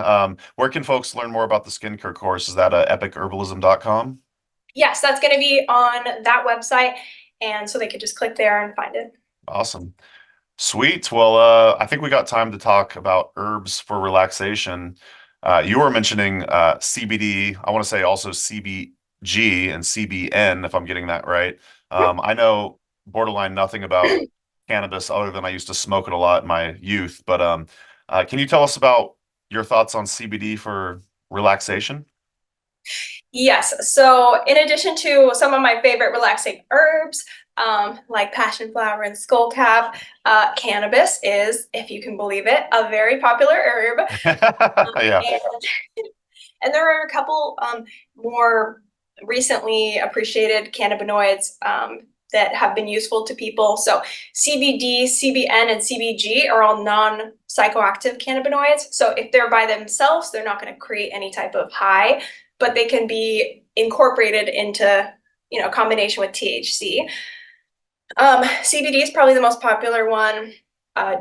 A: Where can folks learn more about the skincare course? Is that epicherbalism.com?
B: yes, that's going to be on that website, and so they could just click there and find it.
A: Awesome. Sweet. Well, I think we got time to talk about herbs for relaxation. You were mentioning CBD. I want to say also CBG and CBN, if I'm getting that right. I know borderline nothing about cannabis other than I used to smoke it a lot in my youth. But can you tell us about your thoughts on CBD for relaxation?
B: Yes. So, in addition to some of my favorite relaxing herbs, like passion flower and skullcap, cannabis is, if you can believe it, a very popular herb.
A: Yeah.
B: And, and there are a couple more recently appreciated cannabinoids that have been useful to people. So, CBD, CBN, and CBG are all non-psychoactive cannabinoids. So, if they're by themselves, they're not going to create any type of high, but they can be incorporated into, combination with THC. CBD is probably the most popular one.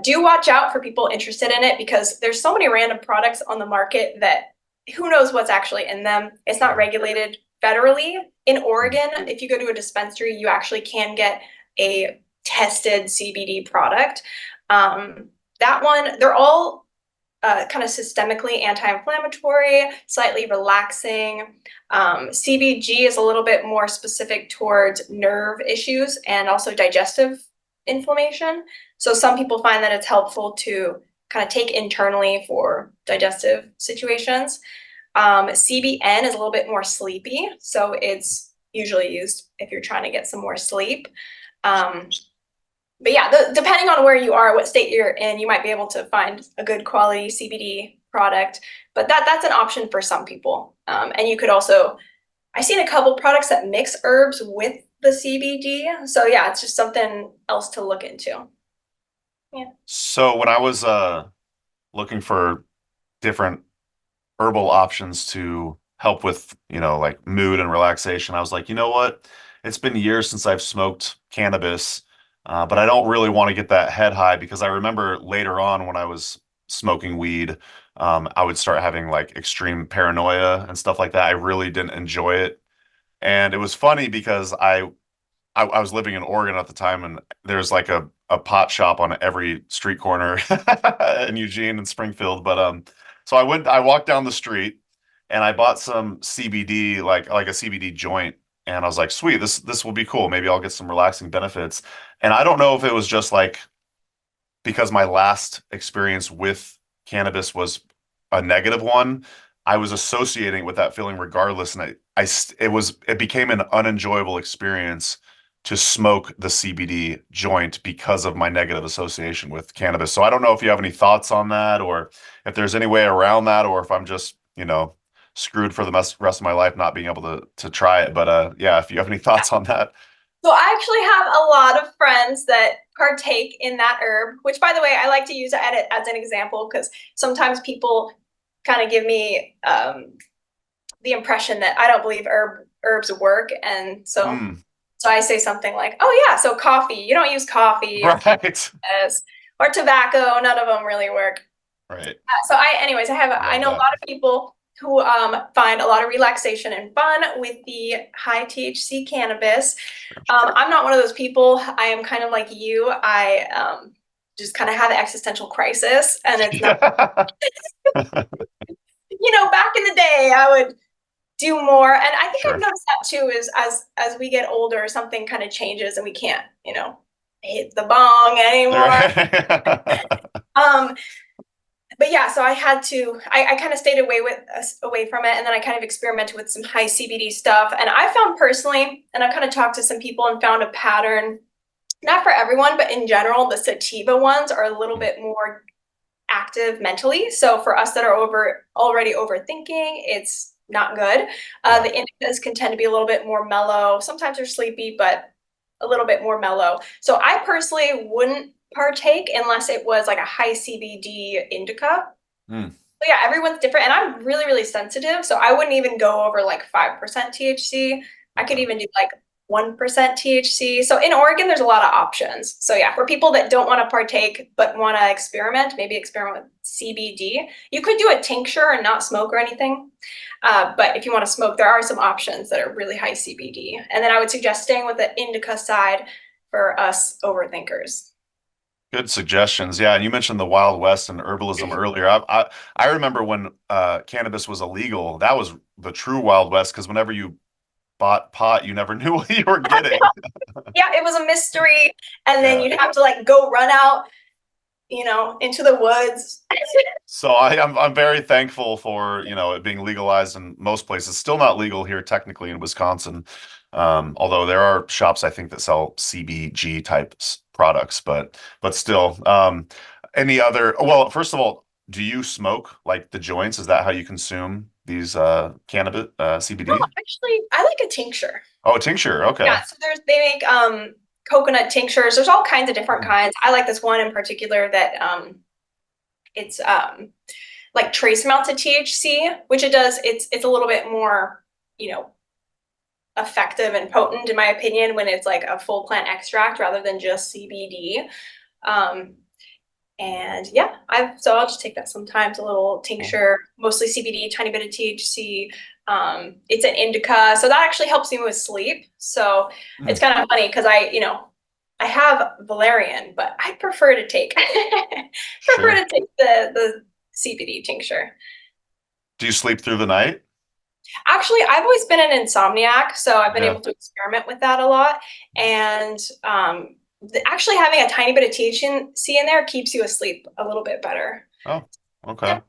B: Do watch out for people interested in it because there's so many random products on the market that who knows what's actually in them. It's not regulated federally. In Oregon, if you go to a dispensary, you actually can get a tested CBD product. That one, they're all kind of systemically anti-inflammatory, slightly relaxing. CBG is a little bit more specific towards nerve issues and also digestive inflammation. So some people find that it's helpful to kind of take internally for digestive situations. CBN is a little bit more sleepy, so it's usually used if you're trying to get some more sleep. But yeah, depending on where you are, what state you're in, you might be able to find a good quality CBD product. But that's an option for some people. And you could also, I've seen a couple products that mix herbs with the CBD. So yeah, it's just something else to look into. Yeah.
A: So when I was looking for different herbal options to help with, like mood and relaxation, I was like, you know what? It's been years since I've smoked cannabis, but I don't really want to get that head high because I remember later on when I was smoking weed, I would start having like extreme paranoia and stuff like that. I really didn't enjoy it. And it was funny because I was living in Oregon at the time, and there's like a pot shop on every street corner in Eugene and Springfield. But so I walked down the street and I bought some CBD, like a CBD joint, and I was like, sweet, this will be cool. Maybe I'll get some relaxing benefits. And I don't know if it was just like because my last experience with cannabis was a negative one, I was associating with that feeling regardless, and it became an unenjoyable experience to smoke the CBD joint because of my negative association with cannabis. So I don't know if you have any thoughts on that, or if there's any way around that, or if I'm just, screwed for the rest of my life not being able to try it. But yeah, if you have any thoughts on that.
B: So I actually have a lot of friends that partake in that herb, which by the way, I like to use it as an example because sometimes people kind of give me the impression that I don't believe herbs work. And so
A: Mm,
B: So I say something like, oh yeah, so coffee, you don't use coffee
A: Right.
B: or tobacco, none of them really work.
A: Right.
B: So I
A: Love
B: know a
A: that.
B: lot of people who find a lot of relaxation and fun with the high THC cannabis. I'm not one of those people. I am kind of like you. I just kind of have an existential crisis, and it's not, back in the day, I would do more. And I think I've
A: Sure.
B: noticed that too, is as we get older, something kind of changes and we can't, hit the bong anymore. Um, but yeah, so I kind of stayed away from it, and then I kind of experimented with some high CBD stuff. And I found personally, and I've kind of talked to some people and found a pattern, not for everyone, but in general, the sativa ones are a little bit more active mentally. So for us that are already overthinking, it's not good.
A: Yeah.
B: The indicas can tend to be a little bit more mellow. Sometimes they're sleepy, but a little bit more mellow. So I personally wouldn't partake unless it was like a high CBD indica.
A: Mm.
B: So yeah, everyone's different, and I'm really, really sensitive. So I wouldn't even go over like 5% THC. I could even do like 1% THC. So in Oregon, there's a lot of options. So yeah, for people that don't want to partake but want to experiment, maybe experiment with CBD. You could do a tincture and not smoke or anything. But if you want to smoke, there are some options that are really high CBD. And then I would suggest staying with the indica side for us overthinkers.
A: Good suggestions. Yeah, and you mentioned the Wild West and herbalism earlier. I remember when cannabis was illegal. That was the true Wild West because whenever you bought pot, you never knew what you were getting.
B: Yeah, it was a mystery. And then
A: Yeah.
B: you'd have to like go run out, into the woods.
A: So I'm very thankful for, it being legalized in most places. Still not legal here technically in Wisconsin. Although there are shops I think that sell CBG type products, but still. Any other, well, first of all, do you smoke like the joints? Is that how you consume these cannabis
B: No,
A: CBD?
B: actually, I like a tincture.
A: Oh, a tincture. Okay.
B: Yeah, so they make coconut tinctures. There's all kinds of different kinds. I like this one in particular that it's like trace amounts of THC, which it's a little bit more, effective and potent in my opinion when it's like a full plant extract rather than just CBD. And yeah, so I'll just take that sometimes, a little tincture, mostly CBD, tiny bit of THC. It's an indica, so that actually helps me with sleep. So it's kind of funny because I have valerian, but I prefer to take
A: Sure.
B: the CBD tincture.
A: Do you sleep through the night?
B: Actually, I've always been an insomniac, so I've been
A: Yeah.
B: able to experiment with that a lot. And actually having a tiny bit of THC in there keeps you asleep a little bit better.
A: Oh, okay.
B: Yeah.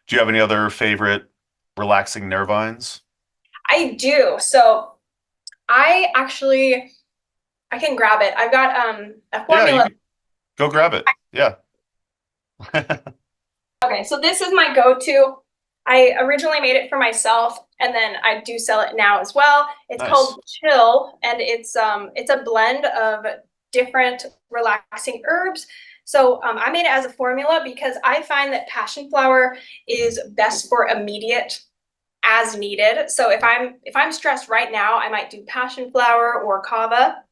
A: Do you have any other favorite relaxing nervines?
B: I do. So I can grab it. I've got a
A: Yeah,
B: formula.
A: go grab it. Yeah.
B: Okay, so this is my go-to. I originally made it for myself, and then I do sell it now as well. It's
A: Nice.
B: called Chill, and it's a blend of different relaxing herbs. So I made it as a formula because I find that passion flower is best for immediate, as needed. So if I'm stressed right now, I might do passion flower or kava.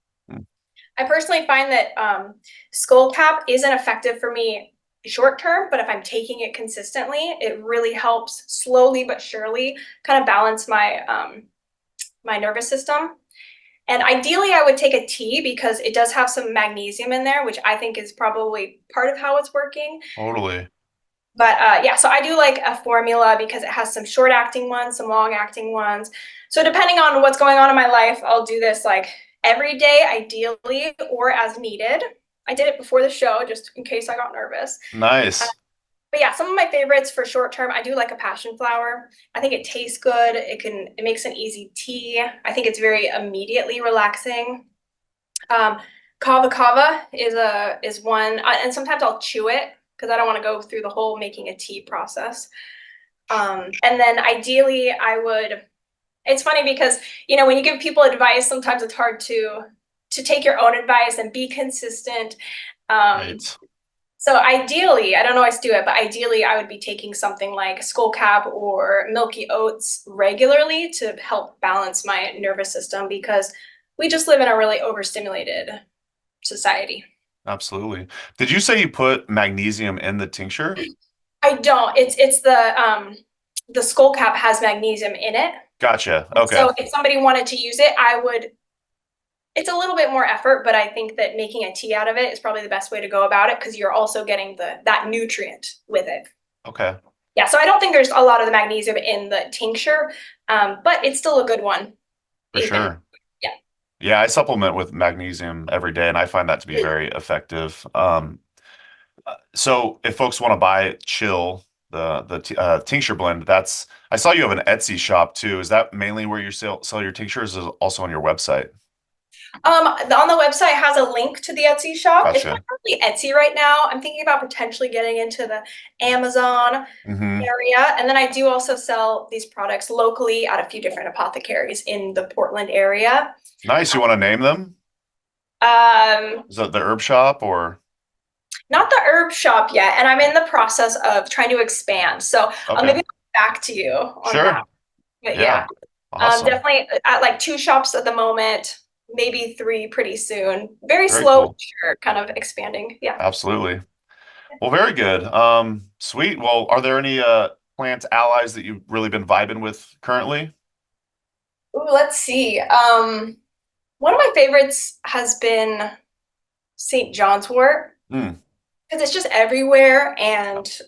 B: I personally find that skullcap isn't effective for me short term, but if I'm taking it consistently, it really helps slowly but surely kind of balance my my nervous system. And ideally, I would take a tea because it does have some magnesium in there, which I think is probably part of how it's working.
A: Totally.
B: But yeah, so I do like a formula because it has some short acting ones, some long acting ones. So depending on what's going on in my life, I'll do this like every day, ideally, or as needed. I did it before the show just in case I got nervous.
A: Nice.
B: But yeah, some of my favorites for short term, I do like a passion flower. I think it tastes good. It makes an easy tea. I think it's very immediately relaxing. Kava kava is one, and sometimes I'll chew it because I don't want to go through the whole making a tea process. And then ideally, it's funny because, when you give people advice, sometimes it's hard to take your own advice and be consistent.
A: Right.
B: So ideally, I don't always do it, but ideally I would be taking something like skullcap or milky oats regularly to help balance my nervous system because we just live in a really overstimulated society.
A: Absolutely. Did you say you put magnesium in the tincture?
B: I don't. It's the skull cap has magnesium in it.
A: Gotcha. Okay.
B: So if somebody wanted to use it, I would. It's a little bit more effort, but I think that making a tea out of it is probably the best way to go about it because you're also getting that nutrient with it.
A: Okay.
B: Yeah, so I don't think there's a lot of the magnesium in the tincture, but it's still a good one.
A: For sure.
B: Yeah.
A: Yeah, I supplement with magnesium every day, and I find that to be very effective. So if folks want to buy Chill, the tincture blend, I saw you have an Etsy shop too. Is that mainly where you sell your tinctures? Is it also on your website?
B: On the website has a link to the Etsy shop. It's
A: Gotcha.
B: primarily Etsy right now. I'm thinking about potentially getting into the Amazon
A: Mm-hmm.
B: area. And then I do also sell these products locally at a few different apothecaries in the Portland area.
A: Nice. You want to name them?
B: Um,
A: Is that the herb shop or?
B: Not the herb shop yet, and I'm in the process of trying to expand. So
A: Okay.
B: maybe I'll get back to you on
A: Sure.
B: that. But
A: Yeah. Awesome.
B: definitely at like 2 shops at the moment, maybe 3 pretty soon. Very
A: Very
B: slow,
A: cool.
B: sure, kind of expanding. Yeah.
A: Absolutely. Well, very good. Sweet. Well, are there any plant allies that you've really been vibing with currently?
B: Ooh, let's see. One of my favorites has been St. John's wort
A: Hmm.
B: because it's just everywhere, and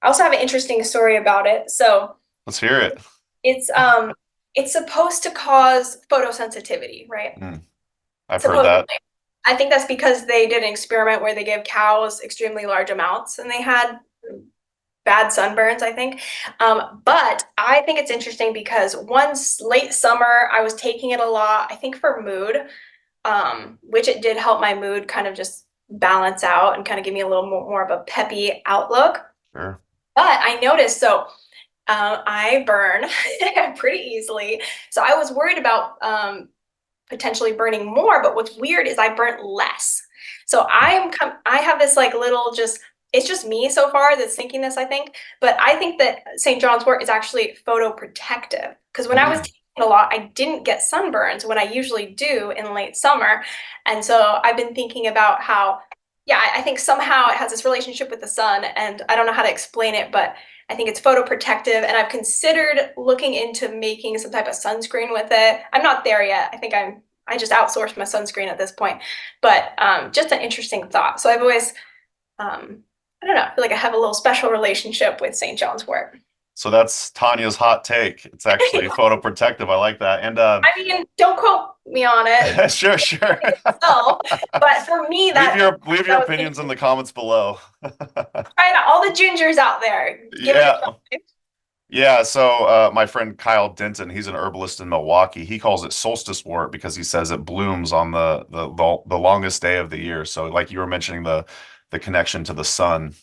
B: I also have an interesting story about it. So
A: Let's hear it.
B: it's supposed to cause photosensitivity, right?
A: Hmm. I've heard
B: Supposedly.
A: that.
B: I think that's because they did an experiment where they gave cows extremely large amounts and they had bad sunburns, I think. But I think it's interesting because once late summer, I was taking it a lot, I think for mood, which it did help my mood kind of just balance out and kind of give me a little more of a peppy outlook.
A: Sure.
B: But I noticed, so I burn pretty easily. So I was worried about potentially burning more, but what's weird is I burnt less. So I have this like little it's just me so far that's thinking this, I think, but I think that St. John's wort is actually photoprotective because when I was
A: Hmm.
B: taking it a lot, I didn't get sunburns when I usually do in late summer. And so I've been thinking about how, yeah, I think somehow it has this relationship with the sun and I don't know how to explain it, but I think it's photoprotective and I've considered looking into making some type of sunscreen with it. I'm not there yet. I just outsourced my sunscreen at this point, but just an interesting thought. So I've always, I don't know, I feel like I have a little special relationship with St. John's wort.
A: So that's Tanya's hot take. It's actually photoprotective. I like that. And
B: I mean, don't quote me on it.
A: sure, sure.
B: So, but for me,
A: Leave your opinions in the comments below.
B: right, all the gingers out there. Give
A: Yeah.
B: it
A: Yeah, so my friend Kyle Denton, he's an herbalist in Milwaukee. He calls it solstice wort because he says it blooms on the longest day of the year. So like you were mentioning the connection to the sun,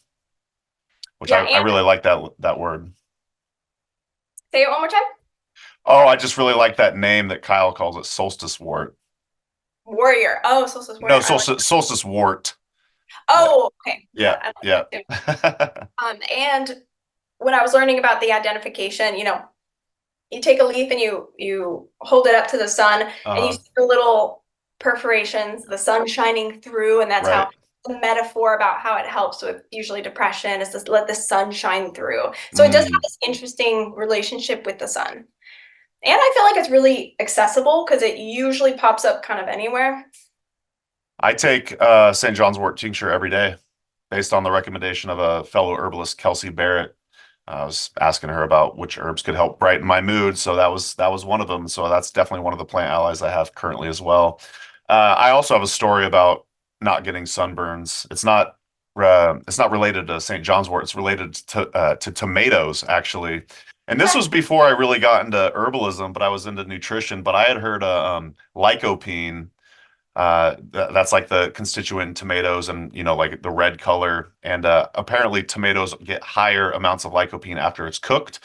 A: which
B: yeah,
A: I
B: and
A: really like that word.
B: say it one more time.
A: Oh, I just really like that name that Kyle calls it, solstice wort.
B: Warrior. Oh, solstice
A: No,
B: warrior.
A: solstice wort.
B: Oh, okay.
A: Yeah,
B: yeah. And when I was learning about the identification, you take a leaf and you hold it up to the sun and you see the little perforations, the sun shining through, and that's
A: Right.
B: how the metaphor about how it helps with usually depression is to let the sun shine through. So it does have this interesting relationship with the sun. And I feel like it's really accessible because it usually pops up kind of anywhere.
A: I take St. John's wort tincture every day based on the recommendation of a fellow herbalist, Kelsey Barrett. I was asking her about which herbs could help brighten my mood, so that was one of them. So that's definitely one of the plant allies I have currently as well. I also have a story about not getting sunburns. It's not related to St. John's wort. It's related to tomatoes actually. And this was before I really got into herbalism, but I was into nutrition. But I had heard lycopene. That's like the constituent in tomatoes and like the red color, and apparently tomatoes get higher amounts of lycopene after it's cooked.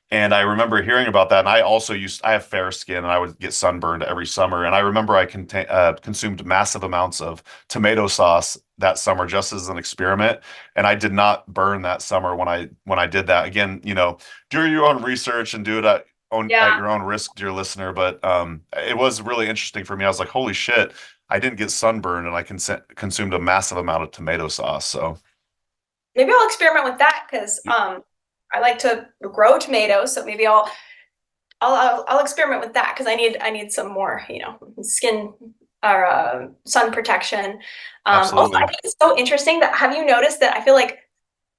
A: And I remember hearing about that, and I have fair skin and I would get sunburned every summer, and I remember I consumed massive amounts of tomato sauce that summer just as an experiment, and I did not burn that summer when I did that. Again, do your own research and do it
B: Yeah.
A: your own risk, dear listener. But it was really interesting for me. I was like, holy shit, I didn't get sunburned, and I consumed a massive amount of tomato sauce. So
B: Maybe I'll experiment with that because I like to grow tomatoes, so maybe I'll experiment with that because I need some more, skin or sun protection. Also, I
A: absolutely.
B: think it's so interesting that have you noticed that I feel like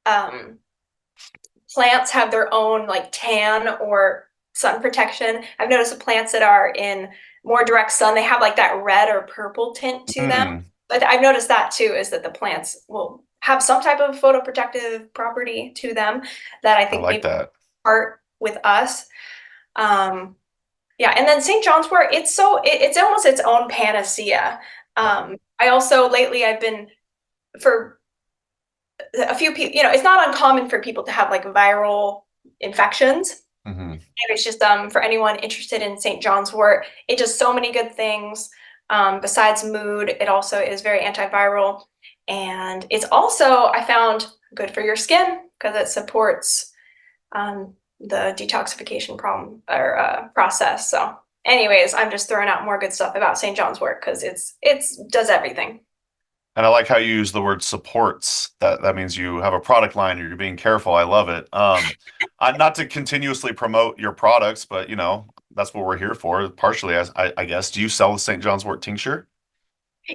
B: um, plants have their own like tan or sun protection. I've noticed the plants that are in more direct sun, they have like that red or purple tint to them.
A: Mm,
B: But I've noticed that too, is that the plants will have some type of photoprotective property to them that I
A: I
B: think
A: like
B: maybe
A: that.
B: part with us. Um, yeah, and then St. John's wort, it's almost its own panacea. I also lately I've been for a few people, it's not uncommon for people to have like viral infections.
A: Hmm.
B: It's just for anyone interested in St. John's wort, it does so many good things. Besides mood, it also is very antiviral, and it's also I found good for your skin because it supports the detoxification problem or process. So, anyways, I'm just throwing out more good stuff about St. John's wort because it's does everything.
A: And I like how you use the word supports. That means you have a product line, or you're being careful. I love it. Not to continuously promote your products, but that's what we're here for. Partially, as I guess. Do you sell the St. John's wort tincture?
B: I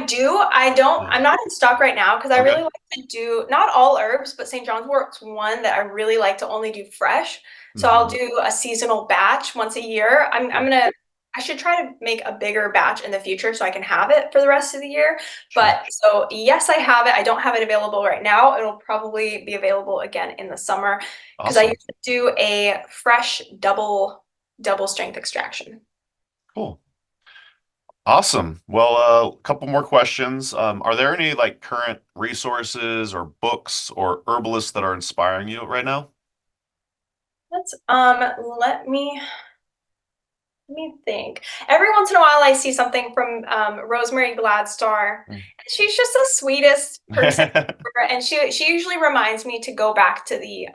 B: do.
A: Yeah.
B: I'm not in stock right now because I
A: Okay.
B: really like to do not all herbs, but St. John's wort's one that I really like to only do fresh. So I'll
A: Hmm.
B: do a seasonal batch once a year.
A: Cool.
B: I should try to make a bigger batch in the future so I can have it for the rest of the year.
A: Sure.
B: But so yes, I have it. I don't have it available right now. It'll probably be available again in the summer because I
A: Awesome.
B: used to do a fresh double strength extraction.
A: Cool. Awesome. Well, a couple more questions. Are there any like current resources or books or herbalists that are inspiring you right now?
B: Let's let me Let me think. Every once in a while, I see something from Rosemary Gladstar. She's just the sweetest person
A: Mm.
B: ever, and she usually reminds me to go back to the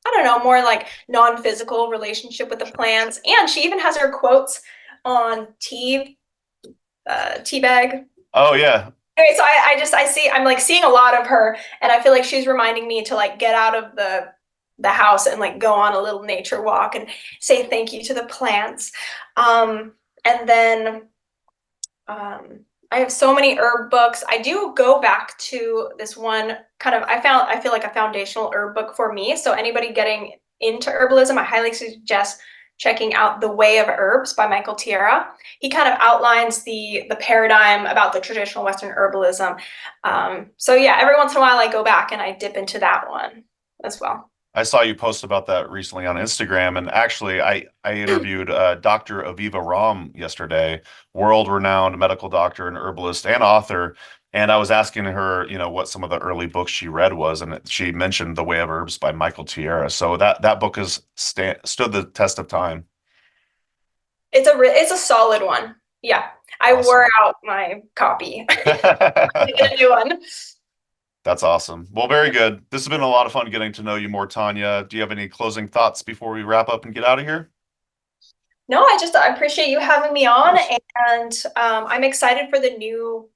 B: I don't know, more like non-physical relationship with the
A: Sure.
B: plants. And she even has her quotes on tea bag.
A: Oh yeah.
B: Anyway, so I'm like seeing a lot of her, and I feel like she's reminding me to like get out of the house and like go on a little nature walk and say thank you to the plants. And then I have so many herb books. I do go back to this one kind of I feel like a foundational herb book for me. So anybody getting into herbalism, I highly suggest checking out The Way of Herbs by Michael Tierra. He kind of outlines the paradigm about the traditional Western herbalism. So yeah, every once in a while I go back and I dip into that one as well.
A: I saw you post about that recently on Instagram, and actually, I interviewed Dr. Aviva Ram yesterday, world-renowned medical doctor and herbalist and author, and I was asking her, what some of the early books she read was, and she mentioned The Way of Herbs by Michael Tierra. So that book has stood the test of time.
B: It's a solid one. Yeah, I wore
A: Awesome.
B: out my copy. Get a new one.
A: That's awesome. Well, very good. This has been a lot of fun getting to know you more, Tanya. Do you have any closing thoughts before we wrap up and get out of here?
B: No, I appreciate you having me
A: Of
B: on,
A: course.
B: and I'm excited for the new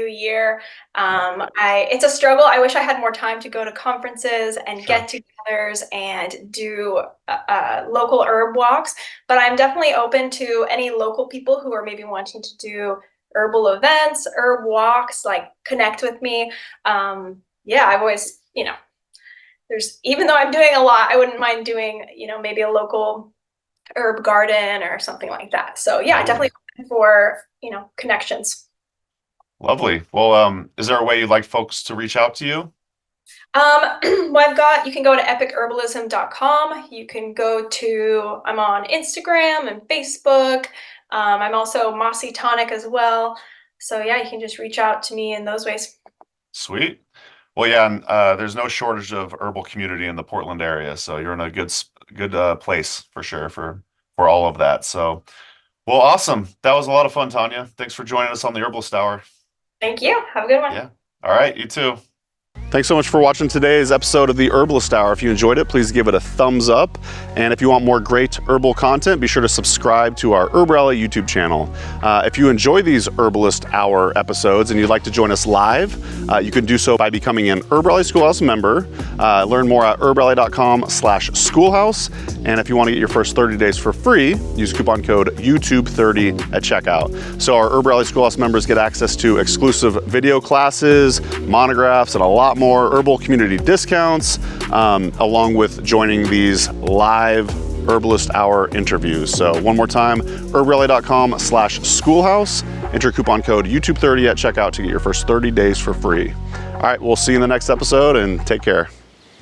B: year. I It's a struggle. I wish I had more time to go to conferences and
A: Sure.
B: get-togethers and do local herb walks, but I'm definitely open to any local people who are maybe wanting to do herbal events, herb walks, like connect with me. Yeah, I've always, there's even though I'm doing a lot, I wouldn't mind doing, maybe a local herb garden or something like that. So yeah,
A: Totally.
B: definitely open for, connections.
A: Lovely. Well, is there a way you'd like folks to reach out to you?
B: Well, you can go to epicherbalism.com. You can I'm on Instagram and Facebook. I'm also Mossy Tonic as well. So yeah, you can just reach out to me in those ways.
A: Sweet. Well, yeah, and there's no shortage of herbal community in the Portland area, so you're in a good place for sure for all of that. So, well, awesome. That was a lot of fun, Tanya. Thanks for joining us on the Herbalist Hour.
B: Thank you. Have a good one.
A: Yeah. All right, you too. Thanks so much for watching today's episode of the Herbalist Hour. If you enjoyed it, please give it a thumbs up. And if you want more great herbal content, be sure to subscribe to our HerbRally YouTube channel. If you enjoy these Herbalist Hour episodes and you'd like to join us live, you can do so by becoming an HerbRally Schoolhouse member. Learn more at herbally.com/schoolhouse. And if you want to get your first 30 days for free, use coupon code YouTube30 at checkout. So our HerbRally Schoolhouse members get access to exclusive video classes, monographs, and a lot more herbal community discounts, along with joining these live Herbalist Hour interviews. So one more time, herbally.com/schoolhouse. Enter coupon code YouTube30 at checkout to get your first 30 days for free. All right, we'll see you in the next episode, and take care.